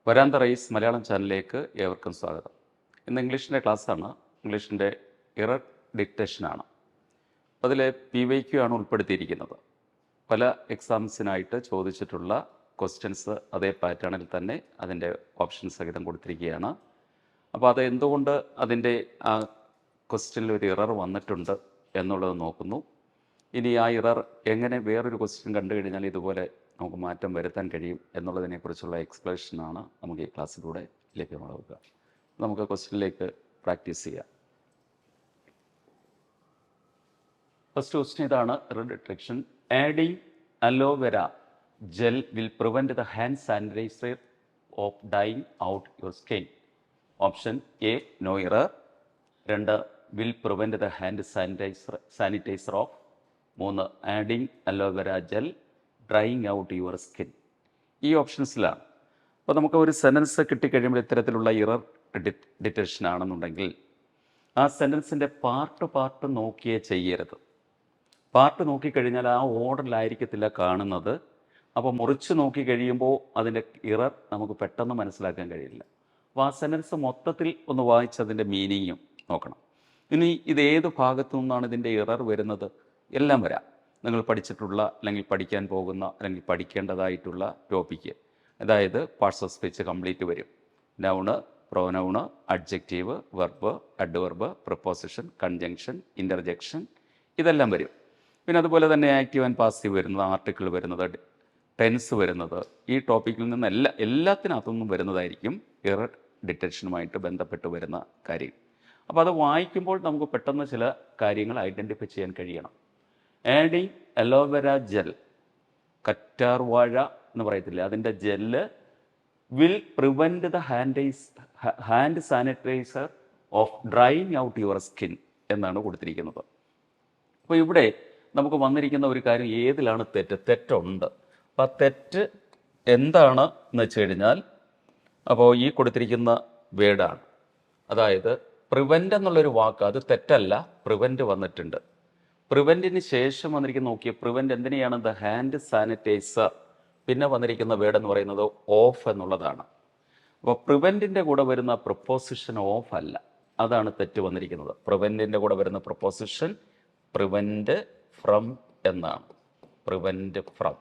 വരാന്ത rice Malayalam ചാനലിലേക്ക് ഏവർക്കും സ്വാഗതം. ഇന്ന് ഇംഗ്ലീഷിൻ്റെ ക്ലാസ്സാണ്. ഇംഗ്ലീഷിൻ്റെ എറർ ഡിറ്റക്ഷനാണ്. അതിൽ PYQ ആണ് ഉൾപ്പെടുത്തിയിരിക്കുന്നത്. പല എക്സാംസിനായിട്ട് ചോദിച്ചിട്ടുള്ള ക്വസ്റ്റ്യൻസ് അതേ പാറ്റേണിൽ തന്നെ അതിൻ്റെ ഓപ്ഷൻ സഹിതം കൊടുത്തിരിക്കുകയാണ്. അപ്പോൾ അത് എന്തുകൊണ്ട് അതിൻ്റെ ആ ക്വസ്റ്റ്യനിൽ ഒരു എറർ വന്നിട്ടുണ്ട് എന്നുള്ളത് നോക്കുന്നു. ഇനി ആ എറർ എങ്ങനെ വേറൊരു ക്വസ്റ്റ്യൻ കണ്ടു കഴിഞ്ഞാൽ ഇതുപോലെ നമുക്ക് മാറ്റം വരുത്താൻ കഴിയും എന്നുള്ളതിനെക്കുറിച്ചുള്ള എക്സ്പ്ലനേഷനാണ് നമുക്ക് ഈ ക്ലാസ്സിലൂടെ ലഭ്യമാവുക. നമുക്ക് ക്വസ്റ്റ്യനിലേക്ക് പ്രാക്ടീസ് ചെയ്യാം. ഫസ്റ്റ് ക്വസ്റ്റ്യൻ ഇതാണ്, error detection. Adding aloe vera gel will prevent the hand sanitiser of dying out your skin. Option A no error. 2 will prevent the hand sanitiser of. 3 adding aloe vera gel drying out your skin. ഈ ഓപ്ഷൻസിലാണ്. അപ്പോൾ നമുക്ക് ഒരു sentence കിട്ടിക്കഴിയുമ്പോൾ ഇത്തരത്തിലുള്ള error detection ആണെന്നുണ്ടെങ്കിൽ ആ സെൻറ്റൻസിൻ്റെ part നോക്കിയേ ചെയ്യരുത്. പാർട്ട് നോക്കിക്കഴിഞ്ഞാൽ ആ ഓർഡറിലായിരിക്കത്തില്ല കാണുന്നത്. അപ്പോൾ മുറിച്ച് നോക്കി കഴിയുമ്പോൾ അതിൻ്റെ എറർ നമുക്ക് പെട്ടെന്ന് മനസ്സിലാക്കാൻ കഴിയില്ല. അപ്പോൾ ആ സെൻറ്റൻസ് മൊത്തത്തിൽ ഒന്ന് വായിച്ച് അതിൻ്റെ മീനിങ്ങും നോക്കണം. ഇനി ഇത് ഏത് ഭാഗത്തു നിന്നാണ് ഇതിൻ്റെ എറർ വരുന്നത്? എല്ലാം വരാം. നിങ്ങൾ പഠിച്ചിട്ടുള്ള അല്ലെങ്കിൽ പഠിക്കാൻ പോകുന്ന അല്ലെങ്കിൽ പഠിക്കേണ്ടതായിട്ടുള്ള ടോപ്പിക്ക്, അതായത് പാർട്സ് ഓഫ് സ്പീച്ച് കംപ്ലീറ്റ് വരും. Noun, pronoun, adjective, verb, adverb, preposition, conjunction, interjection, ഇതെല്ലാം വരും. പിന്നെ അതുപോലെ തന്നെ ആക്റ്റീവ് ആൻഡ് പാസീവ് വരുന്നത്, ആർട്ടിക്കിൾ വരുന്നത്, ടെൻസ് വരുന്നത്, ഈ ടോപ്പിക്കിൽ നിന്ന് എല്ലാത്തിനകത്തുനിന്നും വരുന്നതായിരിക്കും എറർ ഡിറ്റക്ഷനുമായിട്ട് ബന്ധപ്പെട്ട് വരുന്ന കാര്യം. അപ്പോൾ അത് വായിക്കുമ്പോൾ നമുക്ക് പെട്ടെന്ന് ചില കാര്യങ്ങൾ ഐഡൻറ്റിഫൈ ചെയ്യാൻ കഴിയണം. ആഡിങ് അലോവെര ജെൽ, കറ്റാർ വാഴ എന്ന് പറയത്തില്ലേ, അതിൻ്റെ gel will prevent the hand sanitiser of drying out your skin എന്നാണ് കൊടുത്തിരിക്കുന്നത്. അപ്പോൾ ഇവിടെ നമുക്ക് വന്നിരിക്കുന്ന ഒരു കാര്യം, ഏതിലാണ് തെറ്റുണ്ട്. അപ്പോൾ ആ തെറ്റ് എന്താണ് എന്ന് വെച്ച് കഴിഞ്ഞാൽ, അപ്പോൾ ഈ കൊടുത്തിരിക്കുന്ന വേർഡാണ്. അതായത് പ്രിവെൻറ്റ് എന്നുള്ളൊരു വാക്ക്, അത് തെറ്റല്ല, പ്രിവെൻറ്റ് വന്നിട്ടുണ്ട്. പ്രിവെൻറ്റിന് ശേഷം വന്നിരിക്കുന്ന നോക്കിയ പ്രിവെൻറ്റ് എന്തിനെയാണ്? The hand sanitizer. പിന്നെ വന്നിരിക്കുന്ന വേർഡ് എന്ന് പറയുന്നത് ഓഫ് എന്നുള്ളതാണ്. അപ്പോൾ പ്രിവെൻറ്റിൻ്റെ കൂടെ വരുന്ന പ്രപ്പോസിഷൻ ഓഫ് അല്ല, അതാണ് തെറ്റ് വന്നിരിക്കുന്നത്. പ്രിവെൻറ്റിൻ്റെ കൂടെ വരുന്ന പ്രപ്പോസിഷൻ പ്രിവെൻറ്റ് ഫ്രം എന്നാണ്. Prevent from.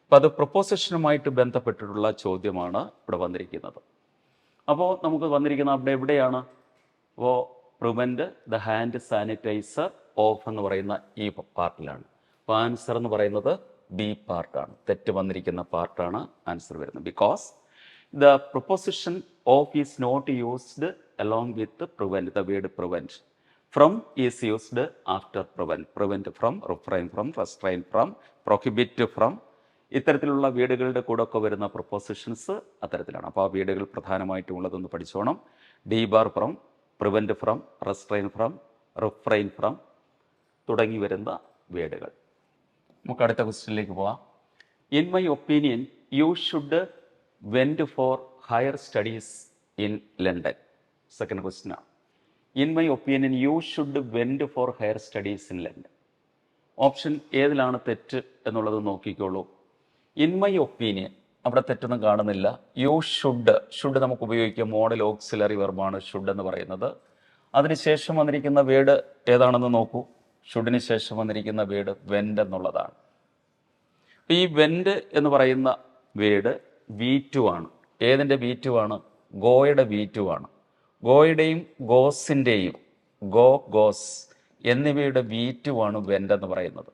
അപ്പോൾ അത് പ്രപ്പോസിഷനുമായിട്ട് ബന്ധപ്പെട്ടിട്ടുള്ള ചോദ്യമാണ് ഇവിടെ വന്നിരിക്കുന്നത്. അപ്പോൾ നമുക്ക് വന്നിരിക്കുന്ന അവിടെ എവിടെയാണ്? അപ്പോൾ prevent the hand sanitiser of എന്ന് പറയുന്ന ഈ പാർട്ടിലാണ്. അപ്പോൾ ആൻസർ എന്ന് പറയുന്നത് ബി പാർട്ടാണ്. തെറ്റ് വന്നിരിക്കുന്ന പാർട്ടാണ് ആൻസർ വരുന്നത്. Because the proposition of is not used along with prevent. The word prevent. From is used after prevent. Prevent from, refrain from, restrain from, prohibit from, ഇത്തരത്തിലുള്ള വീടുകളുടെ കൂടെ ഒക്കെ വരുന്ന പ്രൊപ്പോസിഷൻസ് അത്തരത്തിലാണ്. അപ്പോൾ ആ വീടുകൾ പ്രധാനമായിട്ടും ഉള്ളതൊന്ന് പഠിച്ചോണം. Debar from, prevent from, restrain from, refrain from തുടങ്ങി വരുന്ന വേർഡുകൾ. നമുക്ക് അടുത്ത ക്വസ്റ്റ്യനിലേക്ക് പോവാം. In my opinion you should went for higher studies in London. Second question ആണ്. In my opinion you should went for higher studies in London. Option ഏതിലാണ് തെറ്റ് എന്നുള്ളത് നോക്കിക്കോളൂ. ഇൻ മൈ ഒപ്പീനിയൻ, അവിടെ തെറ്റൊന്നും കാണുന്നില്ല. യു ഷുഡ് നമുക്ക് ഉപയോഗിക്കാം. മോഡൽ ഓക്സിലറി വെർബാണ് ഷുഡ് എന്ന് പറയുന്നത്. അതിനുശേഷം വന്നിരിക്കുന്ന വേർഡ് ഏതാണെന്ന് നോക്കൂ. ഷുഡിന് ശേഷം വന്നിരിക്കുന്ന വേർഡ് വെൻറ്റ് എന്നുള്ളതാണ്. അപ്പോൾ ഈ വെൻറ്റ് എന്ന് പറയുന്ന വേർഡ് V2 ആണ്. ഏതിൻ്റെ V2 ആണ്? ഗോയുടെ V2 ആണ്. ഗോയുടെയും ഗോസിൻ്റെയും, ഗോസ് എന്നിവയുടെ V2 ആണ് വെൻറ്റ് എന്ന് പറയുന്നത്.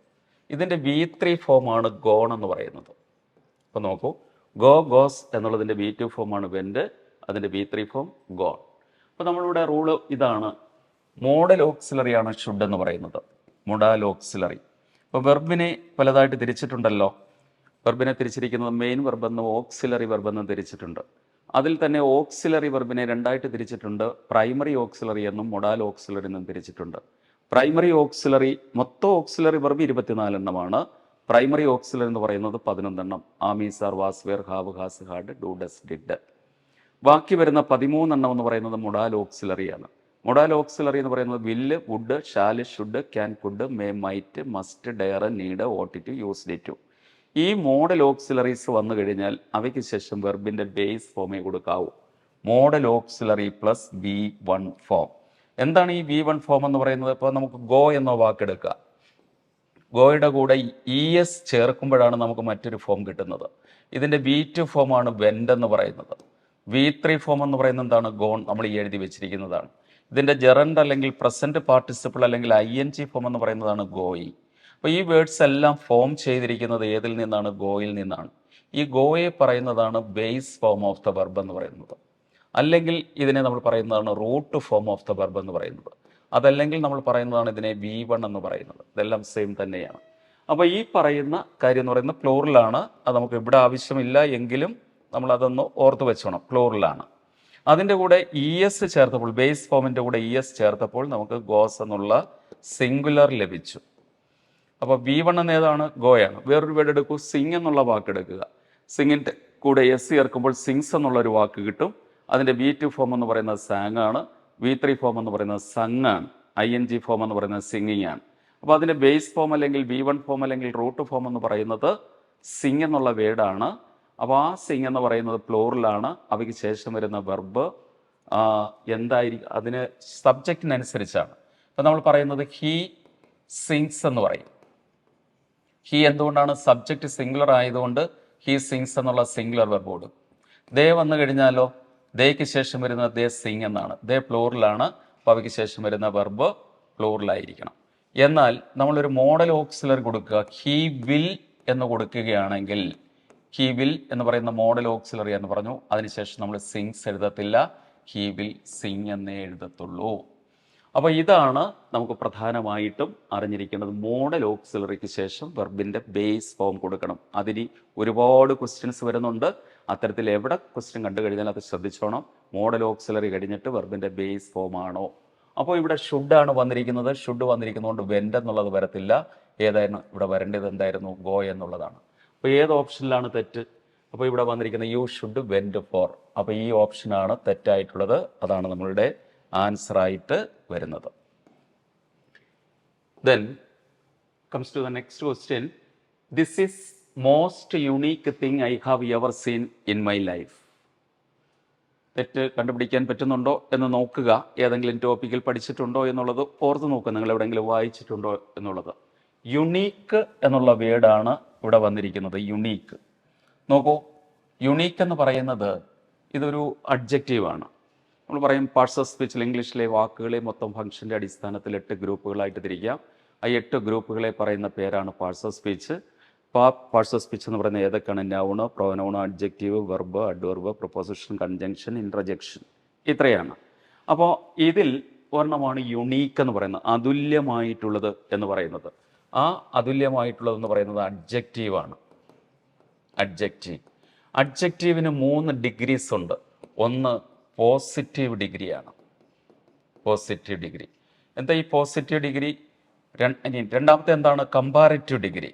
ഇതിൻ്റെ V3 ഫോമാണ് ഗോൺ എന്ന് പറയുന്നത്. അപ്പോൾ നോക്കൂ, ഗോസ് എന്നുള്ളതിൻ്റെ V2 ഫോമാണ് വെൻറ്റ്, അതിൻ്റെ V3 ഫോം ഗോൺ. അപ്പോൾ നമ്മളിവിടെ റൂള് ഇതാണ്. മോഡൽ ഓക്സിലറിയാണ് ഷുഡ് എന്ന് പറയുന്നത്. Modal auxiliary. അപ്പോൾ വെർബിനെ പലതായിട്ട് തിരിച്ചിട്ടുണ്ടല്ലോ. വെർബിനെ തിരിച്ചിരിക്കുന്നത് മെയിൻ വെർബെന്നും ഓക്സിലറി വെർബെന്നും തിരിച്ചിട്ടുണ്ട്. അതിൽ തന്നെ ഓക്സിലറി വെർബിനെ രണ്ടായിട്ട് തിരിച്ചിട്ടുണ്ട്. പ്രൈമറി ഓക്സിലറി എന്നും മൊഡാൽ ഓക്സിലറി എന്നും തിരിച്ചിട്ടുണ്ട്. പ്രൈമറി ഓക്സിലറി, മൊത്തം ഓക്സിലറി വെർബ് 24 എണ്ണമാണ്. പ്രൈമറി ഓക്സിലറി എന്ന് പറയുന്നത് 11 എണ്ണം. Am is, are, was, were, have, has, had, do, does, did. ബാക്കി വരുന്ന 13 എണ്ണം എന്ന് പറയുന്നത് മൊഡാൽ ഓക്സിലറിയാണ്. മൊഡാൽ ഓക്സിലറി എന്ന് പറയുന്നത് will, would, shall, should, can, could, may, might, must, dare, need, ought to, used to. ഈ മോഡൽ ഓക്സിലറീസ് വന്നു കഴിഞ്ഞാൽ അവയ്ക്ക് ശേഷം വെർബിൻ്റെ ബേസ് ഫോമേ കൊടുക്കാവൂ. Modal auxiliary plus V1 form. എന്താണ് ഈ V1 ഫോം എന്ന് പറയുന്നത്? ഇപ്പോൾ നമുക്ക് ഗോ എന്ന വാക്കെടുക്കുക. ഗോയുടെ കൂടെ ES ചേർക്കുമ്പോഴാണ് നമുക്ക് മറ്റൊരു ഫോം കിട്ടുന്നത്. ഇതിൻ്റെ V2 ഫോമാണ് വെൻഡ് എന്ന് പറയുന്നത്. V3 ഫോം എന്ന് പറയുന്നത് എന്താണ്? ഗോൺ. നമ്മൾ ഈ എഴുതി വെച്ചിരിക്കുന്നതാണ്. ഇതിൻ്റെ ജെറൻഡ് അല്ലെങ്കിൽ പ്രസൻറ്റ് പാർട്ടിസിപ്പിൾ അല്ലെങ്കിൽ ING ഫോം എന്ന് പറയുന്നതാണ് ഗോയിങ്. അപ്പോൾ ഈ വേർഡ്സ് എല്ലാം ഫോം ചെയ്തിരിക്കുന്നത് ഏതിൽ നിന്നാണ്? ഗോയിൽ നിന്നാണ്. ഈ ഗോയെ പറയുന്നതാണ് base form of the verb എന്ന് പറയുന്നത്. അല്ലെങ്കിൽ ഇതിനെ നമ്മൾ പറയുന്നതാണ് root form of the verb എന്ന് പറയുന്നത്. അതല്ലെങ്കിൽ നമ്മൾ പറയുന്നതാണ് ഇതിനെ V1 എന്ന് പറയുന്നത്. ഇതെല്ലാം സെയിം തന്നെയാണ്. അപ്പോൾ ഈ പറയുന്ന കാര്യം എന്ന് പറയുന്നത് പ്ലൂറലാണ്. അത് നമുക്ക് ഇവിടെ ആവശ്യമില്ല എങ്കിലും നമ്മളതൊന്ന് ഓർത്ത് വെച്ചോണം, പ്ലൂറലാണ്. അതിൻ്റെ കൂടെ ES ചേർത്തപ്പോൾ, ബേസ് ഫോമിൻ്റെ കൂടെ ES ചേർത്തപ്പോൾ നമുക്ക് ഗോസ് എന്നുള്ള സിംഗുലർ ലഭിച്ചു. അപ്പോൾ V1 എന്ന ഏതാണ്? ഗോയാണ്. വേറൊരു വേർഡ് എടുക്കൂ, സിങ് എന്നുള്ള വാക്ക് എടുക്കുക. സിങ്ങിൻ്റെ കൂടെ S ചേർക്കുമ്പോൾ സിങ്സ് എന്നുള്ളൊരു വാക്ക് കിട്ടും. അതിൻ്റെ V2 ഫോം എന്ന് പറയുന്നത് സാങ് ആണ്. V3 ഫോം എന്ന് പറയുന്നത് സങ് ആണ്. ING ഫോം എന്ന് പറയുന്നത് സിംഗിങ് ആണ്. അപ്പോൾ അതിൻ്റെ ബേസ് ഫോം അല്ലെങ്കിൽ V1 ഫോം അല്ലെങ്കിൽ റൂട്ട് ഫോം എന്ന് പറയുന്നത് സിങ് എന്നുള്ള വേർഡാണ്. അപ്പോൾ ആ സിങ് എന്ന് പറയുന്നത് പ്ലൂറലാണ്. അവയ്ക്ക് ശേഷം വരുന്ന വെർബ് എന്തായിരിക്കും? അതിന് സബ്ജക്റ്റിനനുസരിച്ചാണ്. അപ്പോൾ നമ്മൾ പറയുന്നത് ഹീ സിങ്സ് എന്ന് പറയും. ഹീ എന്തുകൊണ്ടാണ്? സബ്ജക്റ്റ് സിംഗുലർ ആയതുകൊണ്ട് ഹീ സിങ്സ് എന്നുള്ള സിംഗുലർ വെർബ് കൊടുക്കും. ദേ വന്നു കഴിഞ്ഞാലോ, ദേക്ക് ശേഷം വരുന്ന ദേ സിങ് എന്നാണ്. ദേ പ്ലൂറലാണ്. അപ്പോൾ അവയ്ക്ക് ശേഷം വരുന്ന വെർബ് പ്ലൂറലായിരിക്കണം. എന്നാൽ നമ്മളൊരു മോഡൽ ഓക്സിലറി കൊടുക്കുക, ഹീ വിൽ എന്ന് കൊടുക്കുകയാണെങ്കിൽ, ഹീ വിൽ എന്ന് പറയുന്ന മോഡൽ ഓക്സിലറി എന്ന് പറഞ്ഞു. അതിനുശേഷം നമ്മൾ സിങ്സ് എഴുതത്തില്ല, ഹീ വിൽ സിങ് എന്നേ എഴുതത്തുള്ളൂ. അപ്പോൾ ഇതാണ് നമുക്ക് പ്രധാനമായിട്ടും അറിഞ്ഞിരിക്കുന്നത്. മോഡൽ ഓക്സിലറിക്ക് ശേഷം വെർബിൻ്റെ ബേസ് ഫോം കൊടുക്കണം. അതിന് ഒരുപാട് ക്വസ്റ്റ്യൻസ് വരുന്നുണ്ട്. അത്തരത്തിൽ എവിടെ ക്വസ്റ്റ്യൻ കണ്ടു കഴിഞ്ഞാൽ അത് ശ്രദ്ധിച്ചോണം. മോഡൽ ഓക്സിലറി കഴിഞ്ഞിട്ട് വെർബിൻ്റെ ബേസ് ഫോം ആണോ? അപ്പോൾ ഇവിടെ ഷുഡാണ് വന്നിരിക്കുന്നത്. ഷുഡ് വന്നിരിക്കുന്നതുകൊണ്ട് വെൻഡ് എന്നുള്ളത് വരത്തില്ല. ഏതായിരുന്നു ഇവിടെ വരേണ്ടത്? എന്തായിരുന്നു? ഗോ എന്നുള്ളതാണ്. അപ്പോൾ ഏത് ഓപ്ഷനിലാണ് തെറ്റ്? അപ്പോൾ ഇവിടെ വന്നിരിക്കുന്നത് യു ഷുഡ് വെൻഡ് ഫോർ. അപ്പോൾ ഈ ഓപ്ഷനാണ് തെറ്റായിട്ടുള്ളത്. അതാണ് നമ്മളുടെ ആൻസറായിട്ട് വരുന്നത്. Then comes to the next question. This is most unique thing I have ever seen in my life. തെറ്റ് കണ്ടുപിടിക്കാൻ പറ്റുന്നുണ്ടോ എന്ന് നോക്കുക. ഏതെങ്കിലും ടോപ്പിക്കിൽ പഠിച്ചിട്ടുണ്ടോ എന്നുള്ളത് ഓർത്ത് നോക്കുക. നിങ്ങൾ എവിടെയെങ്കിലും വായിച്ചിട്ടുണ്ടോ എന്നുള്ളത്. യുണീക്ക് എന്നുള്ള വേർഡാണ് ഇവിടെ വന്നിരിക്കുന്നത്. യുണീക്ക് നോക്കൂ. യുണീക്ക് എന്ന് പറയുന്നത് ഇതൊരു അഡ്ജക്റ്റീവാണ്. നമ്മൾ പറയും പാർട്സ് ഓഫ് സ്പീച്ചിൽ ഇംഗ്ലീഷിലെ വാക്കുകളെ മൊത്തം ഫംഗ്ഷൻ്റെ അടിസ്ഥാനത്തിൽ 8 ഗ്രൂപ്പുകളായിട്ട് തിരിക്കാം. ആ 8 ഗ്രൂപ്പുകളെ പറയുന്ന പേരാണ് parts of speech. Parts of speech എന്ന് പറയുന്നത് ഏതൊക്കെയാണ്? Noun, pronoun, adjective, verb, adverb, preposition, conjunction, interjection, ഇത്രയാണ്. അപ്പോൾ ഇതിൽ ഒരെണ്ണമാണ് യുണീക്ക് എന്ന് പറയുന്നത്, അതുല്യമായിട്ടുള്ളത് എന്ന് പറയുന്നത്. ആ അതുല്യമായിട്ടുള്ളതെന്ന് പറയുന്നത് അഡ്ജക്റ്റീവാണ്. അഡ്ജക്റ്റീവിന് 3 ഡിഗ്രീസ് ഉണ്ട്. ഒന്ന് പോസിറ്റീവ് ഡിഗ്രിയാണ്. പോസിറ്റീവ് ഡിഗ്രി എന്താ? ഈ പോസിറ്റീവ് ഡിഗ്രി രണ്ടാമത്തെ എന്താണ്? Comparative degree.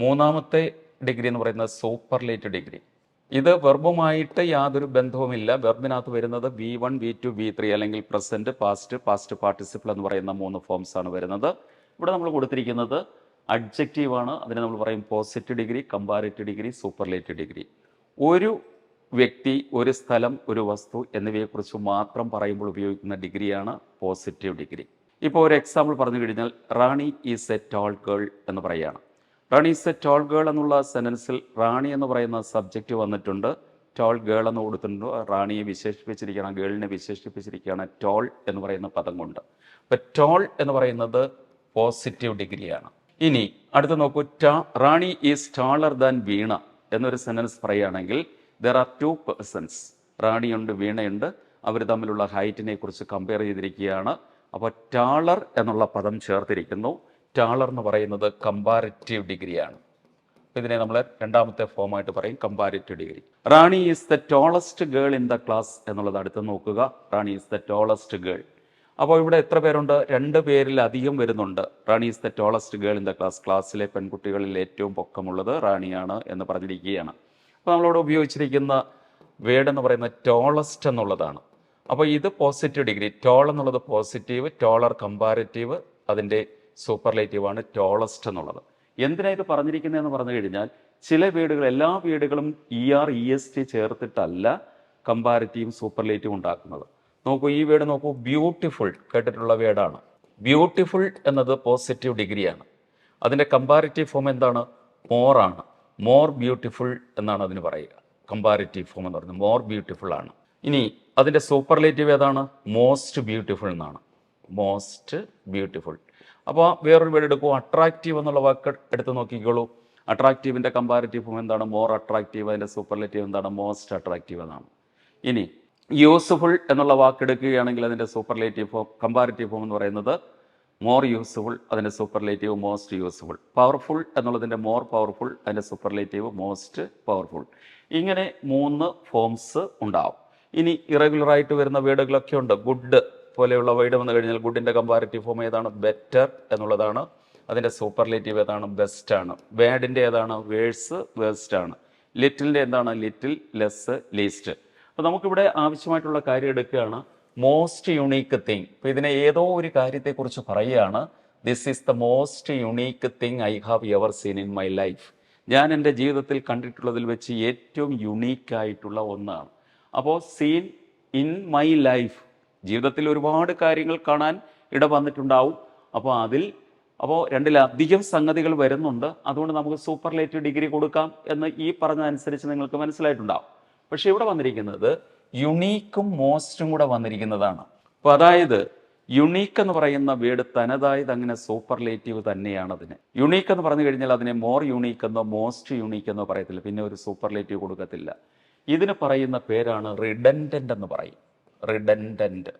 മൂന്നാമത്തെ ഡിഗ്രി എന്ന് പറയുന്നത് സൂപ്പർലേറ്റീവ് ഡിഗ്രി. ഇത് വെർബുമായിട്ട് യാതൊരു ബന്ധവുമില്ല. വെർബിനകത്ത് വരുന്നത് V1, V2, V3 അല്ലെങ്കിൽ പ്രസന്റ്, പാസ്റ്റ് പാർട്ടിസിപ്പിൾ എന്ന് പറയുന്ന 3 ഫോംസ് ആണ് വരുന്നത്. ഇവിടെ നമ്മൾ കൊടുത്തിരിക്കുന്നത് അഡ്ജക്റ്റീവാണ്. അതിനെ നമ്മൾ പറയും positive degree, comparative degree, superlative degree. ഒരു വ്യക്തി, ഒരു സ്ഥലം, ഒരു വസ്തു എന്നിവയെക്കുറിച്ച് മാത്രം പറയുമ്പോൾ ഉപയോഗിക്കുന്ന ഡിഗ്രിയാണ് പോസിറ്റീവ് ഡിഗ്രി. ഇപ്പോൾ ഒരു എക്സാമ്പിൾ പറഞ്ഞു കഴിഞ്ഞാൽ, റാണി ഈസ് എ ടോൾ ഗേൾ എന്ന് പറയുകയാണ്. റാണി ഈസ് എ ടോൾ ഗേൾ എന്നുള്ള സെൻറ്റൻസിൽ റാണി എന്ന് പറയുന്ന സബ്ജക്റ്റ് വന്നിട്ടുണ്ട്, ടോൾ ഗേൾ എന്ന് കൊടുത്തിട്ടുണ്ട്. റാണിയെ വിശേഷിപ്പിച്ചിരിക്കുകയാണ്, ഗേളിനെ വിശേഷിപ്പിച്ചിരിക്കുകയാണ് ടോൾ എന്ന് പറയുന്ന പദം കൊണ്ട്. അപ്പോൾ ടോൾ എന്ന് പറയുന്നത് പോസിറ്റീവ് ഡിഗ്രിയാണ്. ഇനി അടുത്ത് നോക്കൂ, റാണി ഈസ് ടാളർ ദാൻ വീണ എന്നൊരു സെൻറ്റൻസ് പറയുകയാണെങ്കിൽ ദർ ആർ 2 പേഴ്സൺസ്, റാണിയുണ്ട്, വീണയുണ്ട്. അവർ തമ്മിലുള്ള ഹൈറ്റിനെ കുറിച്ച് കമ്പയർ ചെയ്തിരിക്കുകയാണ്. അപ്പോൾ ടാളർ എന്നുള്ള പദം ചേർത്തിരിക്കുന്നു. ടാളർ എന്ന് പറയുന്നത് കമ്പാരറ്റീവ് ഡിഗ്രിയാണ്. ഇതിനെ നമ്മൾ രണ്ടാമത്തെ ഫോമായിട്ട് പറയും comparative degree. Rani is the tallest girl in the class എന്നുള്ളത് അടുത്ത് നോക്കുക. Rani is the tallest girl. അപ്പോൾ ഇവിടെ എത്ര പേരുണ്ട്? 2 പേരിലധികം വരുന്നുണ്ട്. Rani is the tallest girl in the class. ക്ലാസ്സിലെ പെൺകുട്ടികളിൽ ഏറ്റവും പൊക്കമുള്ളത് റാണിയാണ് എന്ന് പറഞ്ഞിരിക്കുകയാണ്. അപ്പോൾ നമ്മളിവിടെ ഉപയോഗിച്ചിരിക്കുന്ന വേർഡ് എന്ന് പറയുന്നത് ടോളസ്റ്റ് എന്നുള്ളതാണ്. അപ്പോൾ ഇത് പോസിറ്റീവ് ഡിഗ്രി. ടോൾ എന്നുള്ളത് പോസിറ്റീവ്, ടോളർ കമ്പാരറ്റീവ്, അതിൻ്റെ സൂപ്പർലേറ്റീവാണ് ടോളസ്റ്റ് എന്നുള്ളത്. എന്തിനാ ഇത് പറഞ്ഞിരിക്കുന്നതെന്ന് പറഞ്ഞു കഴിഞ്ഞാൽ ചില വീടുകൾ, എല്ലാ വീടുകളും ER EST ചേർത്തിട്ടല്ല കമ്പാരിറ്റീവും സൂപ്പർലേറ്റീവും ഉണ്ടാക്കുന്നത്. നോക്കൂ, ഈ വേർഡ് നോക്കൂ, ബ്യൂട്ടിഫുൾ കേട്ടിട്ടുള്ള വേർഡാണ്. ബ്യൂട്ടിഫുൾ എന്നത് പോസിറ്റീവ് ഡിഗ്രിയാണ്. അതിൻ്റെ കമ്പാരിറ്റീവ് ഫോം എന്താണ്? മോർ ആണ്. മോർ ബ്യൂട്ടിഫുൾ എന്നാണ് അതിന് പറയുക. കമ്പാരിറ്റീവ് ഫോം എന്ന് പറയുന്നത് മോർ ബ്യൂട്ടിഫുൾ ആണ്. ഇനി അതിൻ്റെ സൂപ്പർലേറ്റീവ് ഏതാണ്? മോസ്റ്റ് ബ്യൂട്ടിഫുൾ എന്നാണ്. Most beautiful. അപ്പോൾ വേറൊരു വേർഡ് എടുക്കൂ, അട്രാക്റ്റീവ് എന്നുള്ള വാക്ക് എടുത്ത് നോക്കിക്കോളൂ. അട്രാക്റ്റീവിൻ്റെ കമ്പാരിറ്റീവ് ഫോം എന്താണ്? More attractive. അതിൻ്റെ സൂപ്പർലേറ്റീവ് എന്താണ്? മോസ്റ്റ് അട്രാക്റ്റീവ് എന്നാണ്. ഇനി യൂസ്ഫുൾ എന്നുള്ള വാക്ക് എടുക്കുകയാണെങ്കിൽ അതിൻ്റെ സൂപ്പർലേറ്റീവ് ഫോം, കമ്പാരിറ്റീവ് ഫോം എന്ന് പറയുന്നത് മോർ യൂസ്ഫുൾ, അതിൻ്റെ സൂപ്പർലേറ്റീവ് മോസ്റ്റ് യൂസ്ഫുൾ. പവർഫുൾ എന്നുള്ളതിൻ്റെ മോർ പവർഫുൾ, അതിൻ്റെ സൂപ്പർലേറ്റീവ് മോസ്റ്റ് പവർഫുൾ. ഇങ്ങനെ 3 ഫോംസ് ഉണ്ടാവും. ഇനി ഇറഗുലറായിട്ട് വരുന്ന വേർഡുകളൊക്കെ ഉണ്ട്. ഗുഡ് പോലെയുള്ള വേർഡ് വന്നു കഴിഞ്ഞാൽ ഗുഡിൻ്റെ കമ്പാരിറ്റീവ് ഫോം ഏതാണ്? ബെറ്റർ എന്നുള്ളതാണ്. അതിൻ്റെ സൂപ്പർലേറ്റീവ് ഏതാണ്? ബെസ്റ്റ് ആണ്. ബാഡിൻ്റെ ഏതാണ്? വേഴ്സ്, വേഴ്സ്റ്റ് ആണ്. ലിറ്റിലിൻ്റെ എന്താണ്? Little, less, least. അപ്പോൾ നമുക്കിവിടെ ആവശ്യമായിട്ടുള്ള കാര്യം എടുക്കുകയാണ്, മോസ്റ്റ് യുണീക്ക് തിങ്. ഇപ്പോൾ ഇതിനെ ഏതോ ഒരു കാര്യത്തെക്കുറിച്ച് പറയുകയാണ്. This is the most unique thing I have ever seen in my life. ഞാൻ എൻ്റെ ജീവിതത്തിൽ കണ്ടിട്ടുള്ളതിൽ വെച്ച് ഏറ്റവും യുണീക്കായിട്ടുള്ള ഒന്നാണ്. അപ്പോൾ സീൻ ഇൻ മൈ ലൈഫ്, ജീവിതത്തിൽ ഒരുപാട് കാര്യങ്ങൾ കാണാൻ ഇട വന്നിട്ടുണ്ടാവും. അപ്പോൾ 2-ലധികം സംഗതികൾ വരുന്നുണ്ട്. അതുകൊണ്ട് നമുക്ക് സൂപ്പർലേറ്റീവ് ഡിഗ്രി കൊടുക്കാം എന്ന് ഈ പറഞ്ഞതനുസരിച്ച് നിങ്ങൾക്ക് മനസ്സിലായിട്ടുണ്ടാവും. പക്ഷെ ഇവിടെ വന്നിരിക്കുന്നത് യുണീക്കും മോസ്റ്റും കൂടെ വന്നിരിക്കുന്നതാണ്. അപ്പോൾ അതായത് യുണീക്ക് എന്ന് പറയുന്ന വേർഡ് തനതായത് അങ്ങനെ സൂപ്പർലേറ്റീവ് തന്നെയാണ്. അതിന് യുണീക്ക് എന്ന് പറഞ്ഞു കഴിഞ്ഞാൽ അതിനെ മോർ യുണീക്ക് എന്നോ മോസ്റ്റ് യുണീക്ക് എന്നോ പറയത്തില്ല, പിന്നെ ഒരു സൂപ്പർലേറ്റീവ് കൊടുക്കത്തില്ല. ഇതിന് പറയുന്ന പേരാണ് റിഡൻഡൻ്റ് എന്ന് പറയും. റിഡൻഡൻ്റ്.